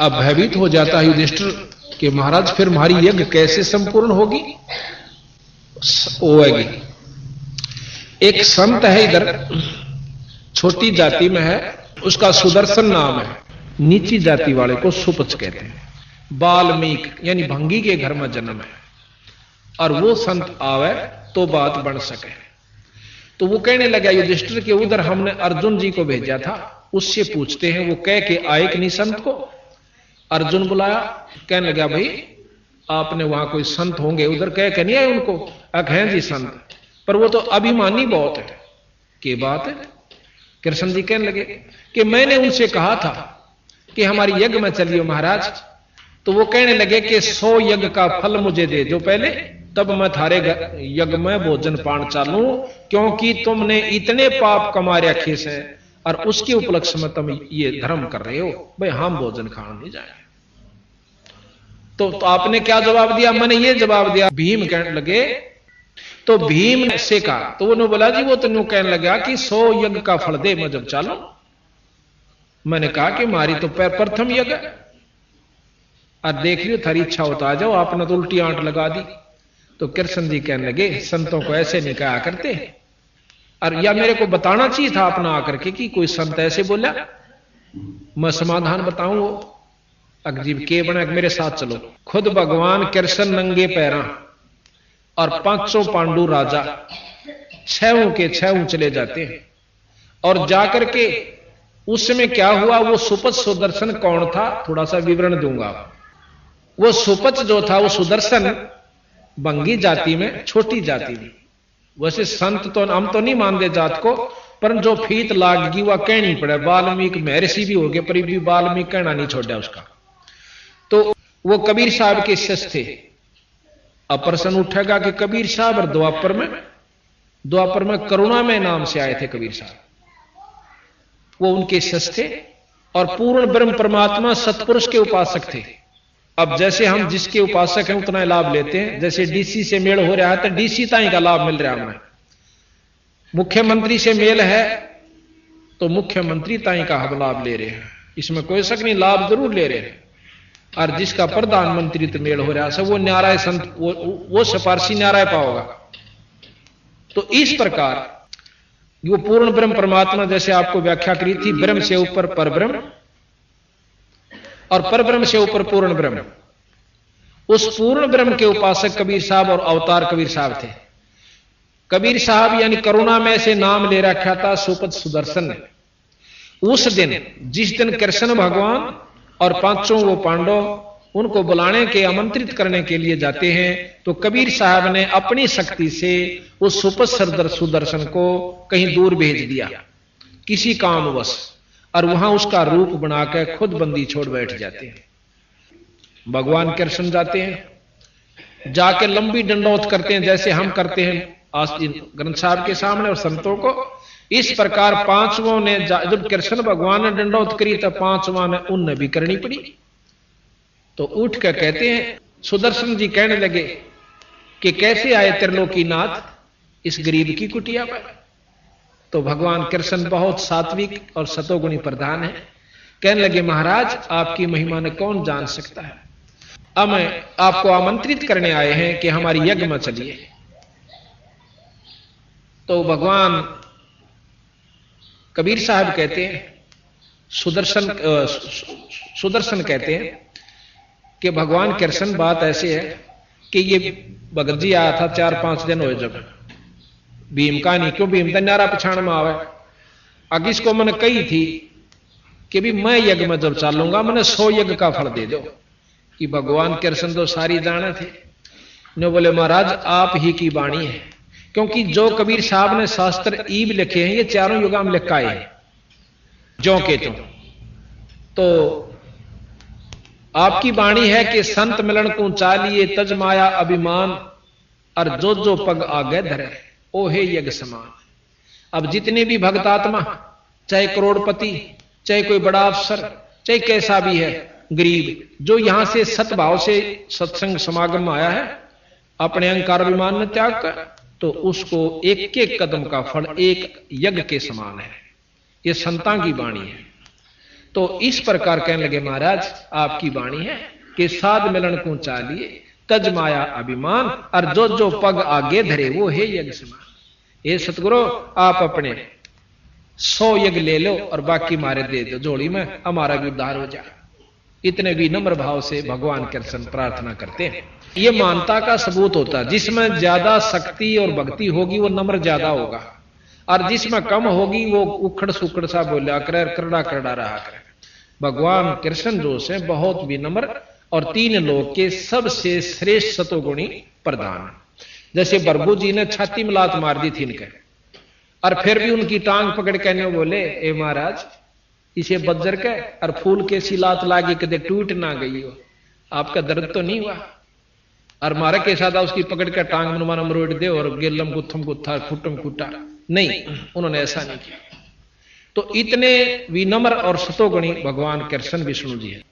अब भयभीत हो जाता है युधिष्ठिर कि महाराज फिर हमारी यज्ञ कैसे संपूर्ण होगी होगी। एक संत है इधर, छोटी जाति में है, उसका सुदर्शन नाम है, नीची जाति वाले को सुपच कहते हैं। वाल्मीकि यानी भंगी के घर में जन्म है, और वो संत आवे तो बात बन सके। तो वो कहने लगा युधिष्ठिर के उधर हमने अर्जुन जी को भेजा था, उससे पूछते हैं वो कह के आए कि नहीं संत को। अर्जुन बुलाया, कहने लगा भाई आपने वहां कोई संत होंगे उधर, कह के नहीं आए उनको? हैं जी संत, पर वो तो अभिमानी बहुत है। की बात है? कृष्ण जी कहने लगे कि मैंने उनसे कहा था कि हमारी यज्ञ में चलिए महाराज, तो वो कहने लगे कि 100 यज्ञ का फल मुझे दे जो पहले, तब मैं थारे यज्ञ में भोजन पान चालू, क्योंकि तुमने इतने पाप कमा रखे से और उसके उपलक्ष्य में तुम ये धर्म कर रहे हो, भाई हम भोजन खाने नहीं जाए। तो आपने क्या जवाब दिया? मैंने ये जवाब दिया। भीम कहने लगे, तो भीम से कहा, तो उन्होंने बोला जी वो तो कहने लगा कि 100 यज्ञ का फल दे मैं जब चालू। मैंने कहा कि हमारी तो प्रथम यज्ञ, और देख लियो थारी इच्छा होता आ जाओ, आपने तो उल्टी आंट लगा दी। तो कृष्ण जी कहने लगे संतों को ऐसे नहीं कहा करते, और या मेरे को बताना चाहिए था अपना आकर के कि कोई संत ऐसे बोला, मैं समाधान बताऊं। वो अजीब के बना, मेरे साथ चलो। खुद भगवान कृष्ण नंगे पैरा और 500 पांडु राजा 6 के 6 चले जाते हैं, और जाकर के उसमें क्या हुआ, वो सुपच सुदर्शन कौन था थोड़ा सा विवरण दूंगा। वो सुपच जो था वो सुदर्शन बंगी जाति में, छोटी जाति में, वैसे संत तो हम तो नहीं मानते जात को, पर जो फीत लागगी वह कहनी पड़े। वाल्मीकि महर्षि भी हो गए पर भी वाल्मीकि कहना नहीं छोड़ा उसका। तो वो कबीर साहब के शिष्य थे। अब प्रश्न उठेगा कि कबीर साहब और द्वापर में करुणा में नाम से आए थे कबीर साहब, वो उनके शिष्य थे और पूर्ण ब्रह्म परमात्मा सतपुरुष के उपासक थे। अब जैसे हम जिसके उपासक हैं उतना लाभ लेते हैं, जैसे डीसी से मेल हो रहा है तो डीसी ताई का लाभ मिल रहा है हमें, मुख्यमंत्री से मेल है तो मुख्यमंत्री ताई का हम लाभ ले रहे हैं, इसमें कोई शक नहीं, लाभ जरूर ले रहे हैं। और जिसका प्रधानमंत्री तो मेल हो रहा है वो न्याराय संत, वो सिफारसी न्याराय पाओगा। तो इस प्रकार वो पूर्ण ब्रह्म परमात्मा, जैसे आपको व्याख्या करी थी, ब्रह्म से ऊपर परब्रह्म और परब्रह्म से ऊपर पूर्ण ब्रह्म, उस पूर्ण ब्रह्म के उपासक कबीर साहब और अवतार कबीर साहब थे। कबीर साहब यानी करुणा में से नाम ले रखा था सुपच सुदर्शन ने। उस दिन जिस दिन कृष्ण भगवान और 500 वो पांडव उनको बुलाने के, आमंत्रित करने के लिए जाते हैं, तो कबीर साहब ने अपनी शक्ति से उस सुपच सुदर्शन को कहीं दूर भेज दिया किसी कामवश, और वहां उसका रूप बनाकर खुद बंदी छोड़ बैठ जाते हैं। भगवान कृष्ण जाते हैं, जाके लंबी दंडौत करते हैं जैसे हम करते हैं ग्रंथ साहब के सामने और संतों को। इस प्रकार 5वां ने जब कृष्ण भगवान ने दंडौत करी तो 5वां ने उनने भी करनी पड़ी। तो उठ कर कहते हैं, सुदर्शन जी कहने लगे कि कैसे आए त्रिलोकीनाथ इस गरीब की कुटिया पर। तो भगवान कृष्ण बहुत सात्विक और सतोगुणी प्रधान है, कहने लगे महाराज आपकी महिमा ने कौन जान सकता है, अब मैं आपको आमंत्रित करने आए हैं कि हमारी यज्ञ में चलिए। तो भगवान कबीर साहब कहते हैं, सुदर्शन कहते हैं कि भगवान कृष्ण बात ऐसे है कि ये भगत जी आया था 4-5 दिन हुए जब भीम का नहीं, क्यों भीम तो नारा पछाण में आवे। अग इसको मैंने कही थी कि भी मैं यज्ञ में जब चालूंगा मैंने 100 यज्ञ का फल दे दो, कि भगवान कृष्ण तो सारी जाने थे। ने बोले महाराज आप ही की वाणी है, क्योंकि जो कबीर साहब ने शास्त्र ईब लिखे हैं ये चारों युगा में लिखाए हैं जो के तो आपकी वाणी है कि संत मिलन को चालिए तज माया अभिमान, और जो जो पग आगे धरे ओहे यज्ञ समान। अब जितने भी भक्तात्मा, चाहे करोड़पति, चाहे कोई बड़ा अफसर, चाहे कैसा भी है गरीब, जो यहां से सतभाव से सत्संग समागम में आया है, अपने अहंकार अभिमान में त्याग कर, तो उसको एक एक कदम का फल एक यज्ञ के समान है। ये संतां की वाणी है। तो इस प्रकार कहने लगे महाराज आपकी वाणी है कि साध मिलन को चालिए तज माया अभिमान और जो जो पग आगे धरे वो है यज्ञ समान। ये सतगुरु आप अपने 100 यज्ञ ले लो और बाकी मारे दे दो जोड़ी में, हमारा भी उद्धार हो जाए। इतने विनम्र भाव से भगवान कृष्ण प्रार्थना करते हैं। ये मानता का सबूत होता है, जिसमें ज्यादा शक्ति और भक्ति होगी वो नम्र ज्यादा होगा, और जिसमें कम होगी वो उखड़ सुखड़ सा बोला करे, करड़ा करड़ा रहा करे। भगवान कृष्ण जो से बहुत विनम्र और 3 लोक के सबसे श्रेष्ठ सतोगुणी प्रधान। जैसे बरबू जी ने छाती में लात मार दी थी इनके, और फिर भी उनकी टांग पकड़ के बोले ए महाराज इसे बज्जर के और फूल के सी लात लागी कदे टूट ना गई हो, आपका दर्द तो नहीं हुआ? और मारे के साथ उसकी पकड़ के टांग मनमाना मरोड़ दे और गेलम गुत्थम गुत्था खुटम खुटा नहीं, उन्होंने ऐसा नहीं किया। तो इतने विनम्र और सतोगुणी भगवान कृष्ण विष्णु जी है।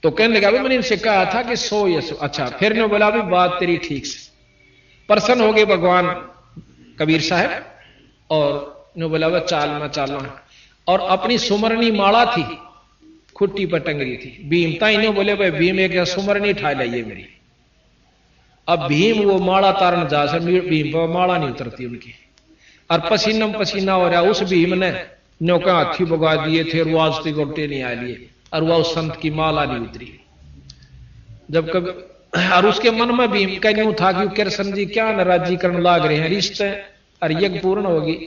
तो कहने लगा मैंने इनसे कहा था कि 100 या 100। अच्छा, फिर ने बोला भी बात तेरी ठीक से। प्रसन्न हो गए भगवान कबीर साहब और ने बोला वह चाल में चालना, और अपनी सुमरनी माला थी खुट्टी पर टंगरी थी। भीम ताई ने बोले भाई भीम एक सुमरनी ठा लाइए मेरी। अब भीम वो माला तारण जा से भीम पर माला नहीं उतरती उनकी, और पसीनम पसीना हो रहा। उस भीम ने नौका हाथी भगा दिए थे, वो आज तक गोटे नहीं आ लिए, और वह उस संत की माला नहीं उतरी। जब कभी और उसके मन में भीम का यूं था कि कृष्ण जी क्या नाराजीकरण लाग रहे हैं, रिश्ते और यज्ञ पूर्ण होगी,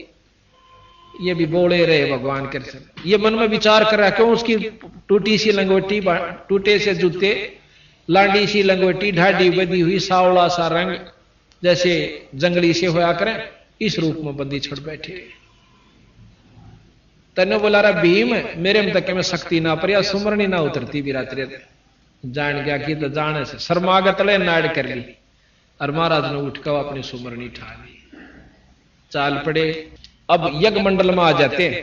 ये भी बोले रहे भगवान कृष्ण। ये मन में विचार कर रहा क्यों उसकी टूटी सी लंगोटी, टूटे से जूते, लांडी सी लंगोटी, ढाडी बदी हुई, सावला सा रंग जैसे जंगली से होया करें, इस रूप में बंदी छड़ बैठे। तने बोला रहा भीम मेरे में तक में शक्ति ना पर सुमरनी ना उतरती भी रात्रि जान गया कि तो जाने से शर्मागत ले नाड़ कर ली, और महाराज ने उठ कर अपनी सुमरनी ठा ली, चाल पड़े। अब यज्ञ मंडल में आ जाते हैं।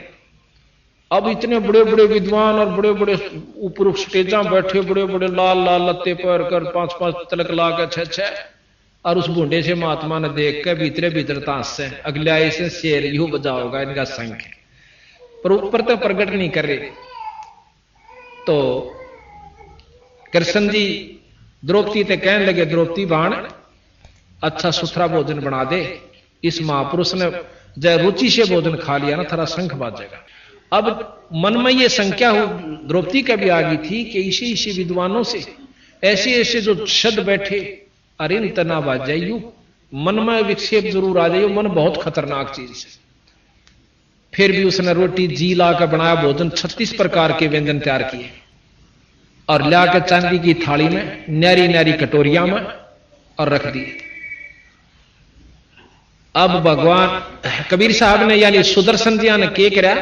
अब इतने बड़े बड़े विद्वान और बड़े बड़े ऊपर स्टेजा बैठे, बड़े बड़े लाल लाल लत्ते पर कर 5-5 तलक ला कर 6-6, और उस बूढ़े से महात्मा ने देख कर भीतरे भीतर ताश से अगले आए से शेर यू बजाओगा इनका संख, पर ऊपर तो प्रकट नहीं कर रहे। तो कृष्ण जी द्रौपदी ते कहने लगे द्रौपदी बाण अच्छा सुथरा भोजन बना दे। इस महापुरुष ने जय रुचि से भोजन खा लिया ना, थोड़ा शंख बाजेगा। अब मन में ये संख्या हो द्रौपदी का भी आ गई थी कि इसी विद्वानों से ऐसे ऐसे जो शब्द बैठे, अरे इन तना बाज जाइयो, मन में विक्षेप जरूर आ जाइयो, मन बहुत खतरनाक चीज है। फिर भी उसने रोटी जी ला कर बनाया भोजन, 36 प्रकार के व्यंजन तैयार किए और ला के चांदी की थाली में न्यारी न्यारी कटोरिया में और रख दिए। अब भगवान कबीर साहब ने यानी सुदर्शन जी ने के करा,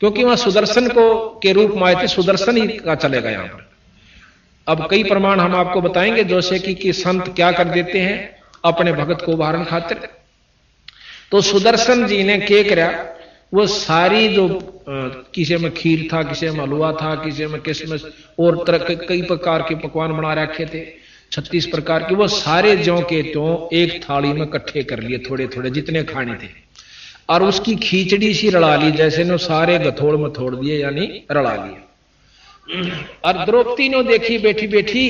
क्योंकि वहां सुदर्शन को के रूप में आए थे, सुदर्शन ही का चलेगा यहां पर। अब कई प्रमाण हम आपको बताएंगे, जैसे कि संत क्या कर देते हैं अपने भगत को उभारन खातिर। तो सुदर्शन जी ने के करा, वो सारी जो किसी में खीर था, किसी में हलवा था, किसी में किशमिश और तरह कई प्रकार के पकवान बना रखे थे, 36 प्रकार के, वो सारे ज्यों के त्यों एक थाली में इकट्ठे कर लिए, थोड़े थोड़े जितने खाने थे, और उसकी खींचड़ी सी रड़ा ली, जैसे ने सारे गथोड़ में थोड़ दिए यानी रड़ा लिए। और द्रौपदी ने देखी बैठी बैठी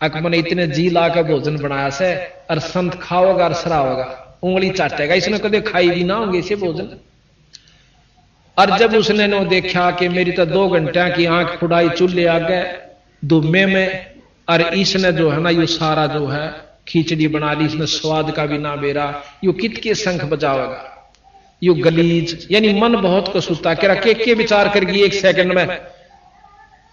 अकमन इतने जी ला कर भोजन बनाया से, और संत खाओगा और सराओगा, उंगली चाटेगा, इसने कदे खाई भी ना होंगे इसे भोजन। और जब उसने नो देखा कि मेरी तो 2 घंटे की आंख फुड़ाई चूल्हे आ गए दुम्मे में, और इसने जो है ना यू सारा जो है खिचड़ी बना ली, इसने स्वाद का भी ना बेरा, यू कित के शंख बजावेगा, यू गलीज, यानी मन बहुत को सुता के विचार करगी 1 सेकंड में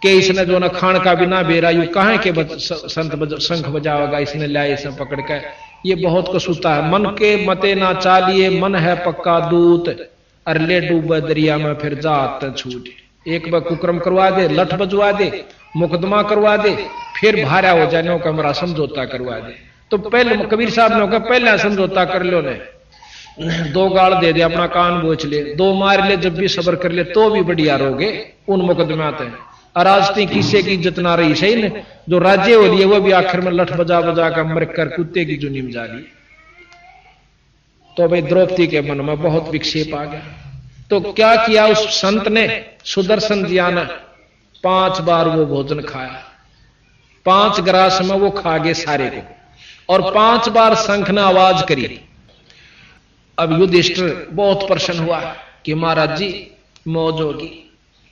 कि इसने जो ना खान का भी ना बेरा, यू कहां के संत शंख बजावेगा, इसने लाए इसे पकड़ के, ये बहुत को सुता है। मन के मते ना चालिए, मन है पक्का दूत, और ले डूबे दरिया में फिर जात छूट। एक बार कुक्रम करवा दे, लठ बजवा दे, मुकदमा करवा दे, फिर भारा हो जाने का हमारा समझौता करवा दे। तो पहले कबीर साहब ने कहा पहले समझौता कर लो ने, 2 गाल दे दे, अपना कान बोच ले, 2 मार ले, जब भी सबर कर ले तो भी बढ़िया रहोगे उन मुकदमाते हैं। और आज तक किसी की इज्जत ना रही सही ने, जो राज्य हो लिए वो भी आखिर में लठ बजा बजा कर मर कर कुत्ते की जुनी में जा ली। तो भाई द्रौपदी के मन में बहुत विक्षेप आ गया। तो क्या किया उस संत ने, सुदर्शन जिया ने 5 बार वो भोजन खाया, 5 ग्रास में वो खा गए सारे को, और 5 बार शंख ने आवाज करी। अब युधिष्ठिर बहुत प्रसन्न हुआ कि महाराज जी मौज होगी,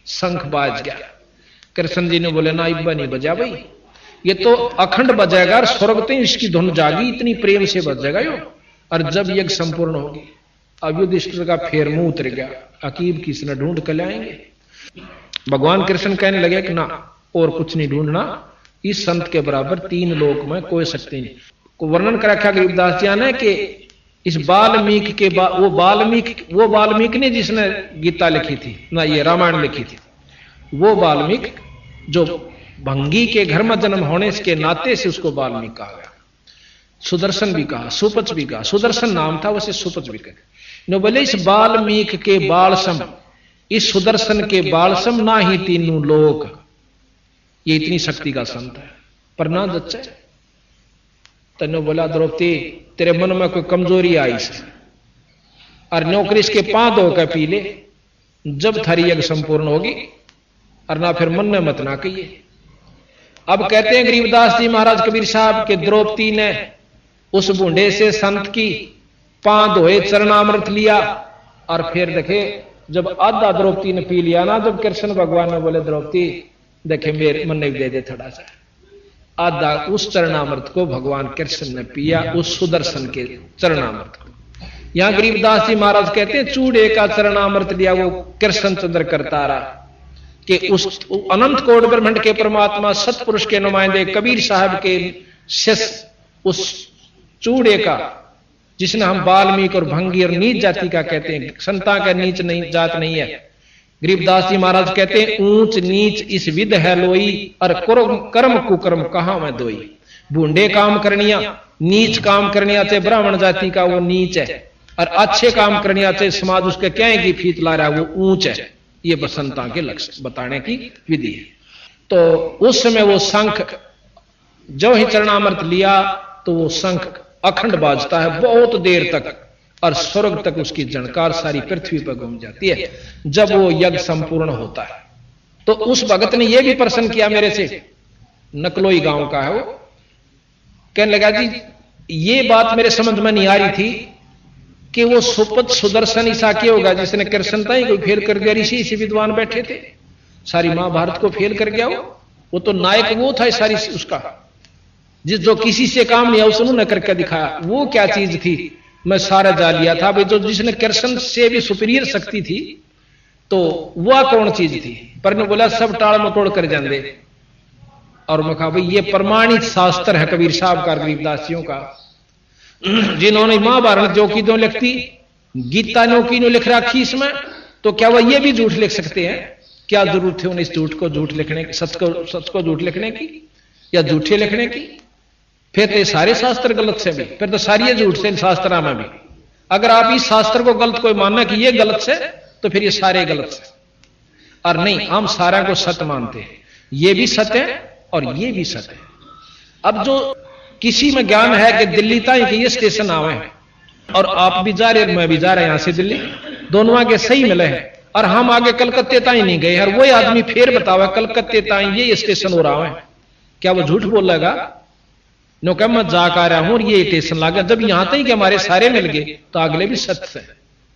शंख बाज गया। कृष्ण जी ने बोले ना इब्बा नहीं बजा भाई, ये तो अखंड बजेगा और स्वर्ग तो इसकी धुन जागी, इतनी प्रेम से बजेगा यो, और जब यज्ञ संपूर्ण होगी। अब युधिष्ठिर का फेर मुंह उतर गया, अकीब किसने ढूंढ कर लाएंगे। भगवान कृष्ण कहने लगे कि ना और कुछ नहीं ढूंढना, इस संत के बराबर 3 लोक में कोई शक्ति नहीं। को वर्णन कर रखा गरीबदास जी ने कि इस वाल्मीकि के वो वाल्मीकि ने जिसने गीता लिखी थी ना, ये रामायण लिखी थी, वो वाल्मीकि जो भंगी के घर में जन्म होने के नाते से उसको वाल्मीकि कहा गया। सुदर्शन भी कहा, सुपच भी कहा, सुदर्शन नाम था वैसे सुपच भी कहा। नो बोले इस वाल्मीकि के बाल सम, इस सुदर्शन के बाल सम ना ही 3 लोक, ये इतनी शक्ति का संत है। पर ना जच्चे तनो बोला द्रौपदी तेरे मन में कोई कमजोरी आई से, और नौकरी इसके 5 धोकर पी ले, जब थारी यज्ञ संपूर्ण होगी, और ना फिर मन में मत ना कहिए। अब कहते हैं गरीबदास जी महाराज कबीर साहब के द्रौपदी ने उस बूढ़े से संत की 5 धोए चरणामृत लिया, और फिर देखे जब आधा द्रौपदी ने पी लिया ना, जब कृष्ण भगवान ने बोले द्रौपदी देखे मेरे मन ने दे दे थोड़ा सा, आधा उस चरणामृत को भगवान कृष्ण ने पिया, उस सुदर्शन के चरणामृत को। यहां गरीबदास जी महाराज कहते हैं चूड़े का चरणामृत लिया वो कृष्ण चंद्र करता रहा कि उस अनंत कोट ब्रह्मांड के परमात्मा सतपुरुष के नुमाइंदे कबीर साहब के शिष्य उस चूड़े का, जिसने हम वाल्मीकि और भंगी और नीच जाति का कहते हैं, संता का नीच नहीं जात नहीं है। गरीबदास जी महाराज कहते हैं ऊंच नीच इस विध है लोई, और कर्म कुकर्म कहां में दोई। बूढ़े काम करनिया, नीच काम करनिया चाहे ब्राह्मण जाति का वो नीच है, और अच्छे काम करनिया चाहे समाज उसके क्या की फीत ला रहा है वो ऊंच है। ये बसंता के लक्ष्य बताने की विधि है। तो उस समय वो शंख जो ही चरणामृत लिया तो वो शंख अखंड बाजता है बहुत देर तक, और स्वर्ग तक उसकी झनकार सारी पृथ्वी पर घूम जाती है जब वो यज्ञ संपूर्ण होता है। तो उस भगत ने यह भी प्रश्न किया मेरे से, नकलोई गांव का है वो, कहने लगा जी ये बात मेरे समझ में नहीं आ रही थी कि वो सुपत सुदर्शन ईसा क्या होगा जिसने कृष्णता ही कोई फेल कर दिया। ऋषि इसी विद्वान बैठे थे, सारी महाभारत को फेल कर गया वो तो नायक वो था सारी उसका, जिस जो किसी से काम नहीं है उसने करके दिखाया। वो क्या चीज थी मैं सारा जा लिया था भाई, जो जिसने कृष्ण से भी सुपीरियर शक्ति थी तो वह कौन चीज थी। पर ने बोला सब टाल मटोड़ कर जाते, और मैं कहा भाई ये प्रमाणित शास्त्र है कबीर साहब का, गरीबदासियों का, जिन्होंने महाभारत जो की दो लिखती, गीता नो की नो लिख रखी इसमें, तो क्या वह ये भी झूठ लिख सकते हैं? क्या जरूरत है उन्हें इस झूठ को झूठ लिखने की, सच को झूठ लिखने की या झूठे लिखने की? फिर तो सारे शास्त्र गलत से भी, फिर तो सारी झूठ से शास्त्र में भी। अगर आप इस शास्त्र को गलत कोई मानना कि ये गलत से, तो फिर ये सारे गलत से। और नहीं, हम सारा को सत्य मानते हैं, ये भी सत्य है और ये भी सत्य है। अब जो किसी में ज्ञान है कि दिल्ली तक ये स्टेशन आवे हैं और आप भी जा रहे मैं भी जा रहे हैं यहां से दिल्ली, दोनों आगे सही मिले हैं, और हम आगे कलकत्ते ताई नहीं गए, और वही आदमी फिर बतावा कलकत्ते ताई ये स्टेशन हो रहा है, क्या वो झूठ बोलेगा? नो कह मैं जा कर रहा हूं और ये स्टेशन लागा, जब यहां तक कि हमारे सारे मिल गए तो अगले भी सत्य है,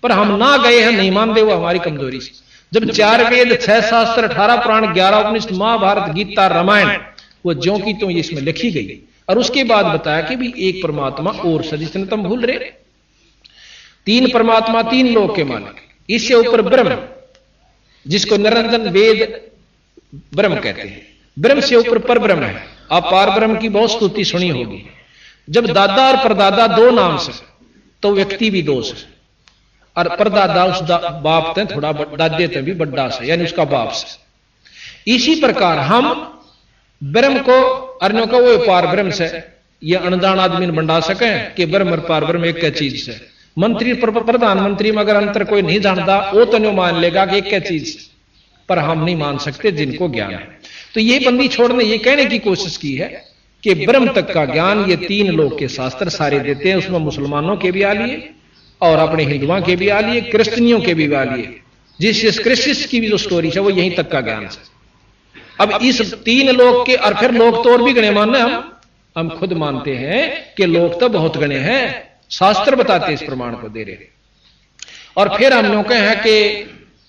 पर हम ना गए हैं, नहीं मानते, वो हमारी कमजोरी से। जब 4 वेद 6 शास्त्र 18 पुराण 11 उपनिषद महाभारत गीता रामायण वो ज्यों की तो इसमें लिखी गई, और उसके बाद बताया कि भी एक परमात्मा और सजिशन तुम भूल रहे, 3 परमात्मा 3 लोक के मालिक, इससे ऊपर ब्रह्म जिसको निरंजन वेद ब्रह्म कहते हैं, ब्रह्म से ऊपर पर ब्रह्म है। आप पार ब्रह्म की बहुत स्तुति सुनी होगी। जब दादा और परदादा 2 नाम से तो व्यक्ति भी 2 से, और परदादा उस बाप थे थोड़ा दादे थे भी बड्डा से, यानी उसका बाप से। इसी प्रकार हम ब्रह्म को अर्णों को वो पार ब्रह्म से, ये अनजान आदमी बंडा सके कि ब्रह्म और पार ब्रह्म एक चीज से। मंत्री प्रधानमंत्री में अगर अंतर कोई नहीं जानता वो तो नहीं मान लेगा कि एक चीज से, पर हम नहीं मान सकते जिनको ज्ञान है। तो ये बंदी छोड़ने ये कहने की कोशिश की है कि ब्रह्म तक का ज्ञान ये 3 लोक के शास्त्र सारे देते हैं, उसमें मुसलमानों के भी आ लिए और अपने हिंदुओं के भी आ लिए, क्रिश्चियनियों के भी आ लिए, जीसस क्रिस्टस की भी जो स्टोरी है वो यहीं तक का ज्ञान है। अब इस 3 लोक के, और फिर लोग तो और भी गणे मानना, हम खुद मानते हैं कि लोग तो बहुत गणे हैं, शास्त्र बताते इस प्रमाण को दे रहे। और फिर हम लोग हैं कि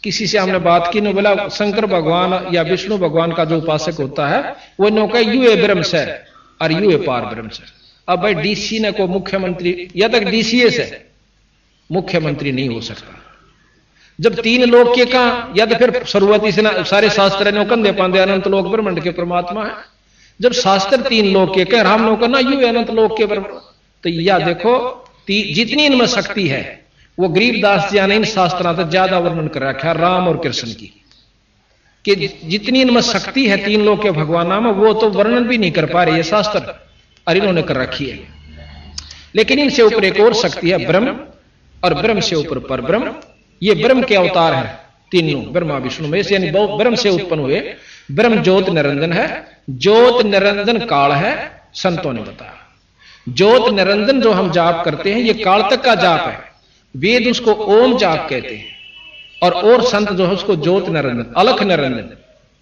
किसी से हमने बात की, बोला शंकर भगवान या विष्णु भगवान का जो उपासक होता है वो नौका यू ए ब्रह्म से और यू ए पार ब्रह्म से। अब भाई डीसी ने को मुख्यमंत्री या तक डीसीएस है, मुख्यमंत्री नहीं हो सकता। जब 3 लोक के का, या तो फिर शुरुआती से सारे शास्त्र ने कंधे पांदे अनंत लोक ब्रह्मांड के परमात्मा है। जब शास्त्र 3 लोक के कह राम लोग ना यू अनंत लोक के ब्रह्म, तो या देखो जितनी इनमें शक्ति है वो गरीबदास जी ने इन शास्त्रों से ज्यादा वर्णन कर रखा है राम और कृष्ण की, कि जितनी इनमें शक्ति है 3 लोक के भगवान में वो तो वर्णन भी नहीं कर पा रहे ये शास्त्र, और इन्होंने कर रखी है। लेकिन इनसे ऊपर एक और शक्ति है ब्रह्म, और ब्रह्म से ऊपर पर ब्रह्म। ये ब्रह्म के अवतार है तीनों, ब्रह्मा विष्णु महेश, यानी ब्रह्म से उत्पन्न हुए। ब्रह्म ज्योत निरंजन है, ज्योत निरंजन काल है, संतों ने बताया। ज्योत निरंजन जो हम जाप करते हैं ये काल तक का जाप है, वेद उसको ओम जाप कहते हैं, और संत जो है उसको ज्योत निरंजन, अलख निरंजन।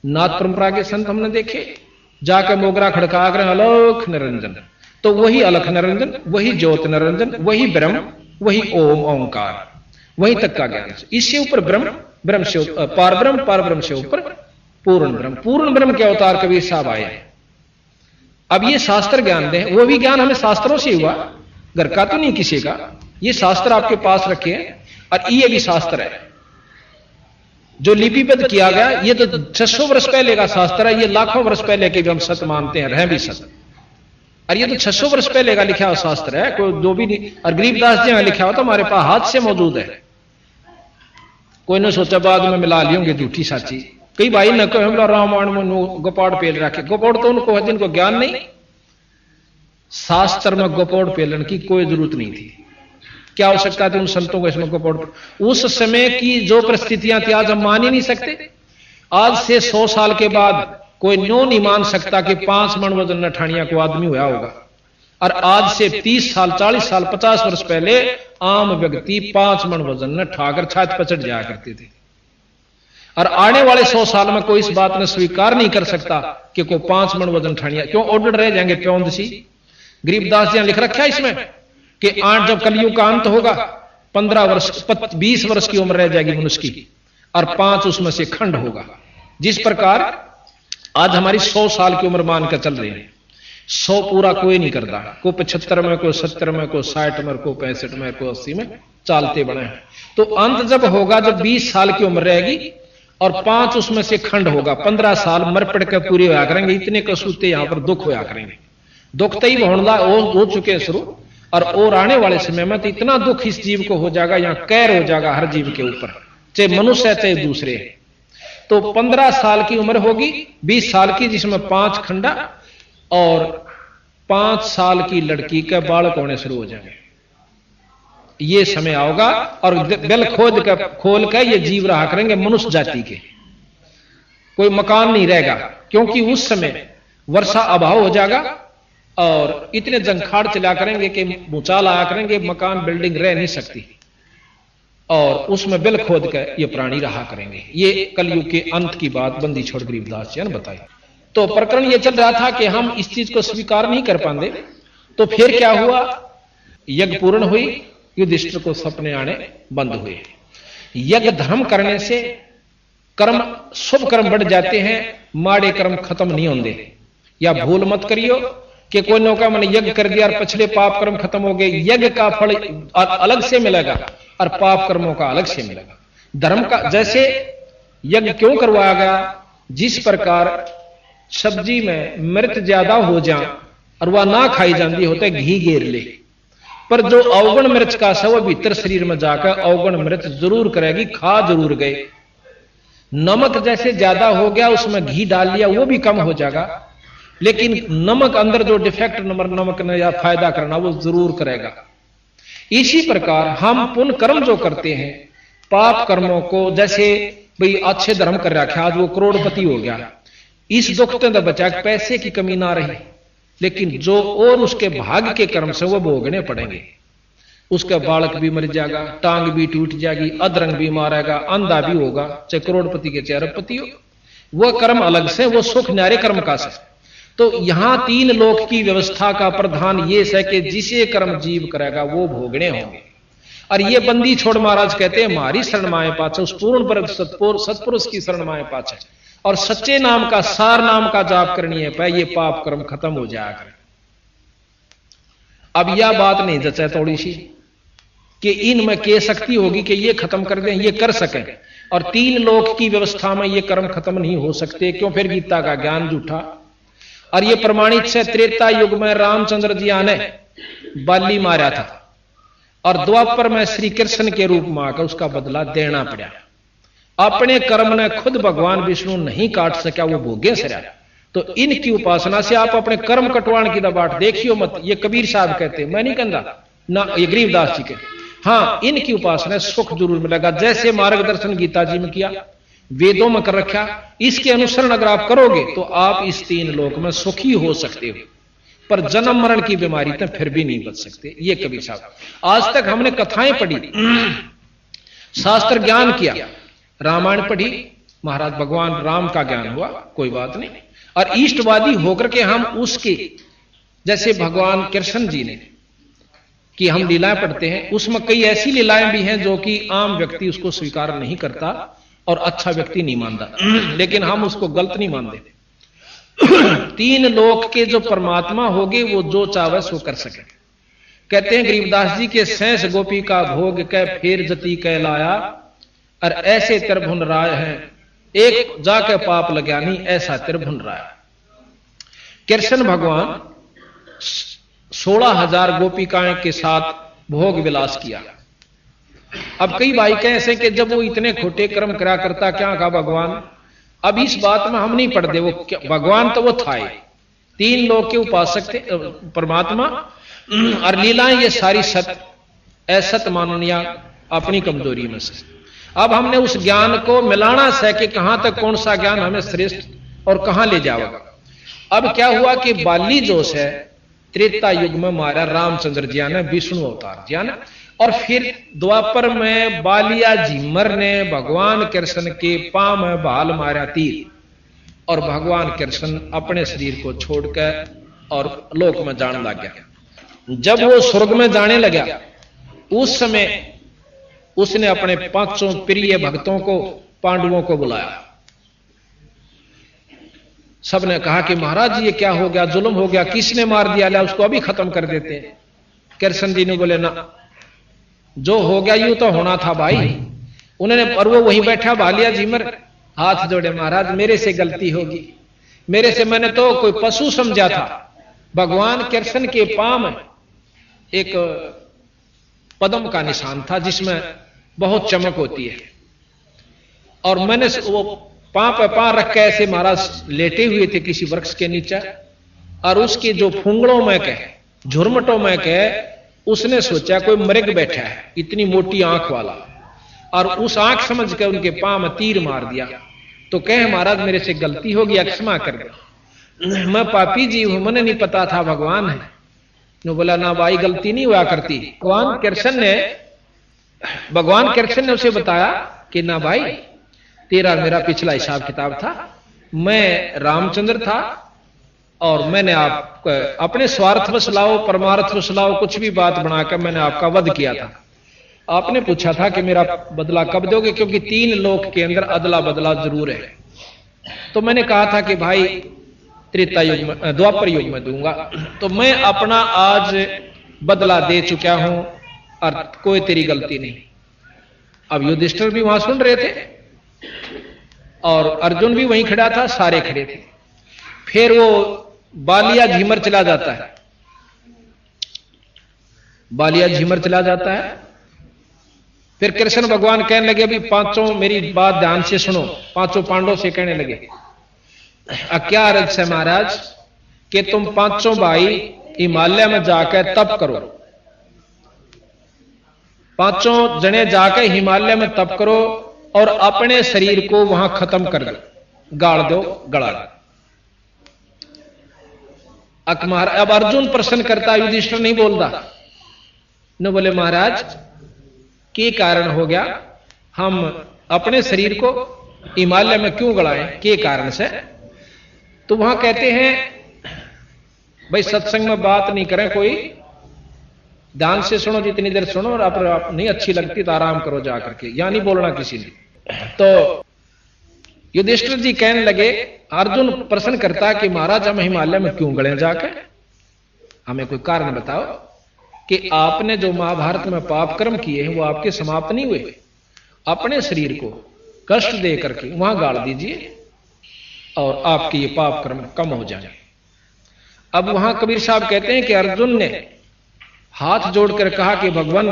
नाथ परंपरा के संत हमने देखे जाकर मोगरा खड़का कर अलख निरंजन, तो वही अलख निरंजन, वही ज्योत निरंजन, वही ब्रह्म, वही ओम ओंकार, वहीं तक का ज्ञान। इससे ऊपर ब्रह्म, ब्रह्म से पार ब्रह्म, पार ब्रह्म से ऊपर पूर्ण ब्रह्म। पूर्ण ब्रह्म के अवतार कबीर साहब आए। अब ये शास्त्र ज्ञान दे, वो भी ज्ञान हमें शास्त्रों से हुआ, घर का तो नहीं किसी का। ये शास्त्र आपके पास रखे हैं, और ये भी शास्त्र है जो लिपिबद्ध किया गया। ये तो 600 वर्ष पहले का शास्त्र है, ये लाखों वर्ष पहले के भी हम सत्य मानते हैं, रह भी सत्य। और ये तो 600 वर्ष पहले का लिखा हुआ शास्त्र है, कोई जो भी नहीं। और गरीबदास जी ने लिखा हुआ तो हमारे पास हाथ से मौजूद है, कोई ने सोचा बाद में मिला लियोगे झूठी साची। कई भाई न कहो हम रामायण में गोपाड़ पेल रखे, गोपाड़ तो उनको है जिनको ज्ञान नहीं। शास्त्र में गोपाड़ पेलन की कोई जरूरत नहीं थी, क्या आवश्यकता थी उन संतों को इसमें गोपाड़। उस समय की जो परिस्थितियां थी आज हम मान ही नहीं सकते। आज से 100 साल के बाद कोई न्यों नहीं मान सकता कि 5 मन वजन नठानिया को आदमी हुआ होगा। और आज से 30 साल, 40 साल, 50 वर्ष पहले आम व्यक्ति 5 मन वजन न ठाकर छात पर चढ़ जाया करते थे। और आने वाले 100 साल में कोई इस बात ने स्वीकार नहीं कर सकता कि कोई 5 मन वजन ठानिया, क्यों ऑर्डर रह जाएंगे प्योंद सी। गरीबदास जी ने लिख रखा है इसमें कि 8 जब कलयुग का अंत होगा 15 वर्ष 20 वर्ष की उम्र रह जाएगी मनुष्य की, और 5 उसमें से खंड होगा। जिस प्रकार आज हमारी 100 साल की उम्र मानकर चल रही है, 100 पूरा कोई नहीं करता, को 75 में, को 70 में, को 60 में, को 65 में, को 80 में चालते बने हैं। तो अंत जब होगा जब 20 साल की उम्र रहेगी और 5 उसमें से खंड होगा, 15 साल मर पड़ कर पूरे होया करेंगे। इतने कसूते यहां पर दुख होया करेंगे, दुख तई होना हो चुके शुरू। और आने वाले समय में तो इतना दुख इस जीव को हो जाएगा, यहां कैर हो जाएगा हर जीव के ऊपर, चाहे मनुष्य है चाहे दूसरे। तो 15 साल की उम्र होगी, 20 साल की जिसमें 5 खंडा, और 5 साल की लड़की के बालक होने शुरू हो जाएंगे। ये समय आओगा और दिल खोल कर ये जीव रहा करेंगे मनुष्य जाति के, कोई मकान नहीं रहेगा, क्योंकि उस समय वर्षा अभाव हो जाएगा और इतने जंखाड़ चला करेंगे कि भूचाल आया करेंगे, मकान बिल्डिंग रह नहीं सकती, और उसमें बिल खोद कर ये प्राणी रहा करेंगे। ये कलयुग के अंत की बात बंदी छोड़ गरीबदास जी ने बताई। तो प्रकरण ये चल रहा था कि हम इस चीज को स्वीकार नहीं कर पाते। तो फिर क्या हुआ, यज्ञ पूर्ण हुई, युधिष्ठिर को सपने आने बंद हुए। यज्ञ धर्म करने से कर्म, शुभ कर्म बढ़ जाते हैं, माड़े कर्म खत्म नहीं होंगे। या भूल मत करियो कि कोई नौका मैंने यज्ञ कर दिया और पिछले पाप कर्म खत्म हो गए। यज्ञ का फल अलग से मिलेगा और पाप कर्मों का अलग से मिलेगा। धर्म का जैसे यज्ञ क्यों करवाया गया, जिस प्रकार सब्जी में मिर्च ज्यादा हो जाए और वह ना खाई जाती होता है घी घेर ले, पर जो अवगुण मिर्च का सव भीतर शरीर में जाकर अवगुण मिर्च जरूर करेगी, खा जरूर गए। नमक जैसे ज्यादा हो गया, उसमें घी डाल लिया, वो भी कम हो जाएगा, लेकिन नमक अंदर जो डिफेक्ट नमक ने या फायदा करना वो जरूर करेगा। इसी प्रकार हम पुण्य कर्म जो करते हैं, पाप कर्मों को, जैसे भाई अच्छे धर्म कर रखा, आज वो करोड़पति हो गया, इस दुख तो बचा, पैसे की कमी ना रही, लेकिन जो और उसके भाग्य के कर्म से वो भोगने पड़ेंगे। उसका बालक भी मर जाएगा, टांग भी टूट जाएगी, अधरंग भी मारेगा, अंधा भी होगा, चाहे करोड़पति के चाहे अरबपति हो। वह कर्म अलग से, वो सुख न्यारे कर्म का से। तो यहां तीन लोक की व्यवस्था का प्रधान ये है कि जिसे कर्म जीव करेगा वो भोगने होंगे। और ये बंदी छोड़ महाराज कहते हैं हमारी शरण माए पाछे, उस पूर्ण पर सत्पुरुष की शरण माए पाछे और सच्चे नाम का सार नाम का जाप करनी है पे, ये पाप कर्म खत्म हो जाएगा। अब यह बात नहीं जचा थोड़ी सी कि इनमें के शक्ति होगी कि ये खत्म कर दें, ये कर सकें, और तीन लोक की व्यवस्था में ये कर्म खत्म नहीं हो सकते। क्यों? फिर गीता का ज्ञान झूठा। और ये प्रमाणित से त्रेता युग में रामचंद्र जी ने बाली मारा था और द्वापर में श्री कृष्ण के रूप में आकर उसका बदला देना पड़ा। अपने कर्म ने खुद भगवान विष्णु नहीं काट सका, वो भोगे से रहा। तो इनकी उपासना से आप अपने कर्म कटवाण की दबाट देखियो मत। ये कबीर साहब कहते हैं, मैं नहीं कहता ना, ये गरीबदास जी के। हाँ, इनकी उपासना सुख जरूर मिलेगा, जैसे मार्गदर्शन गीता जी में किया, वेदों में कर रखा। इसके अनुसरण अगर आप करोगे तो आप इस तीन लोक में सुखी हो सकते हो, पर जन्म मरण की बीमारी तो फिर भी नहीं बच सकते। ये कबीर साहब। आज तक हमने कथाएं पढ़ी, शास्त्र ज्ञान किया, रामायण पढ़ी, महाराज भगवान राम का ज्ञान हुआ, कोई बात नहीं। और इष्टवादी होकर के हम उसके, जैसे भगवान कृष्ण जी ने कि हम लीलाएं पढ़ते हैं, उसमें कई ऐसी लीलाएं भी हैं जो कि आम व्यक्ति उसको स्वीकार नहीं करता और अच्छा व्यक्ति नहीं मानता, लेकिन हम उसको गलत नहीं मानते। तीन लोक के जो परमात्मा होगे वो जो चाहे सो कर सके। कहते हैं गरीबदास जी के सैंस गोपी का भोग कै फेर जती कह लाया, और ऐसे त्रिभुवन राय हैं एक जाके पाप लगानी, ऐसा त्रिभुवन राय। कृष्ण भगवान 16,000 गोपिकाएं के साथ भोग विलास किया। अब कई भाई कहे ऐसे कि जब वो इतने खोटे कर्म करा करता क्या कहा भगवान। अब इस बात में हम नहीं पढ़ते, वो भगवान तो वो था ही, तीन लोग के उपासक थे परमात्मा, और लीलाएं ये सारी सत असत माननिया अपनी कमजोरी में से। अब हमने उस ज्ञान को मिलाना है कि कहां तक कौन सा ज्ञान हमें श्रेष्ठ और कहां ले जाएगा। अब क्या हुआ कि बाली जोश है त्रेता युग में मारा रामचंद्र जी ने, विष्णु अवतार जी ने, और फिर द्वापर में बालिया झिमर ने भगवान कृष्ण के पांव में भाल मारा तीर, और भगवान कृष्ण अपने शरीर को छोड़कर और लोक में जाने लग गया। जब वो स्वर्ग में जाने लगा उस समय उसने अपने 5 प्रिय भक्तों को, पांडवों को बुलाया। सबने कहा कि महाराज ये क्या हो गया, जुल्म हो गया, किसने मार दिया, ला उसको अभी खत्म कर देते हैं। कृष्ण जी ने बोले ना, जो हो गया यूं तो होना था भाई। उन्होंने, और वो वहीं बैठा बालिया झिमर, हाथ जोड़े, महाराज मेरे से गलती होगी, मेरे से, मैंने तो कोई पशु समझा था। भगवान कृष्ण के पांव में एक पद्म का निशान था जिसमें बहुत चमक होती है, और मैंने वो पांव पे पांव रख के ऐसे महाराज लेटे हुए थे किसी वृक्ष के नीचे, और उसके जो फुंगड़ों में कह, झुरमटों में कह, उसने सोचा कोई मृग बैठा है इतनी मोटी आंख वाला, और उस आंख समझ के उनके पांव में तीर मार दिया। तो कहे महाराज मेरे से गलती हो गई, क्षमा कर दे, मैं पापी जी हूं, मैंने नहीं पता था भगवान है। नो बोला ना भाई गलती नहीं हुआ करती। भगवान कृष्ण ने उसे बताया कि ना भाई तेरा मेरा पिछला हिसाब किताब था, मैं रामचंद्र था और मैंने आप अपने स्वार्थ वश लाओ परमार्थ वश लाओ कुछ भी बात बनाकर मैंने आपका वध किया था। आपने पूछा था कि मेरा बदला कब दोगे, क्योंकि तीन लोक के अंदर अदला बदला जरूर है। तो मैंने कहा था कि भाई त्रेता युग में, द्वापर युग में दूंगा। तो मैं अपना आज बदला दे चुका हूं और कोई तेरी गलती नहीं। अब युधिष्ठिर भी वहां सुन रहे थे और अर्जुन भी वहीं खड़ा था, सारे खड़े थे। फिर वो बालिया झिमर चला जाता है, बालिया झिमर चला जाता है। फिर कृष्ण भगवान कहने लगे अभी पांचों मेरी बात ध्यान से सुनो। पांचों पांडवों से कहने लगे क्या अर्ज है महाराज कि तुम पांचों भाई हिमालय में जाकर तप करो, पांचों जने जाकर हिमालय में तप करो और अपने शरीर को वहां खत्म कर दो, गाड़ दो, गड़ा दो। अब अर्जुन प्रश्न करता, युधिष्ठिर नहीं बोलता। न बोले महाराज के कारण हो गया, हम अपने शरीर को हिमालय में क्यों गड़ाएं, के कारण से? तो वहां कहते हैं भाई सत्संग में बात नहीं करें, कोई ध्यान से सुनो, जितनी देर सुनो, और आप नहीं अच्छी लगती तो आराम करो जाकर के, या नहीं बोलना किसी ने। तो युधिष्ठिर जी कहने लगे, अर्जुन प्रश्न करता कि महाराज हम हिमालय में क्यों गड़े जाकर, हमें कोई कारण बताओ कि आपने जो महाभारत में पाप कर्म किए हैं वो आपके समाप्त नहीं हुए, अपने शरीर को कष्ट दे करके वहां गाड़ दीजिए और आपके ये पाप कर्म कम हो जाए। अब वहां कबीर साहब कहते हैं कि अर्जुन ने हाथ जोड़कर कहा कि भगवान,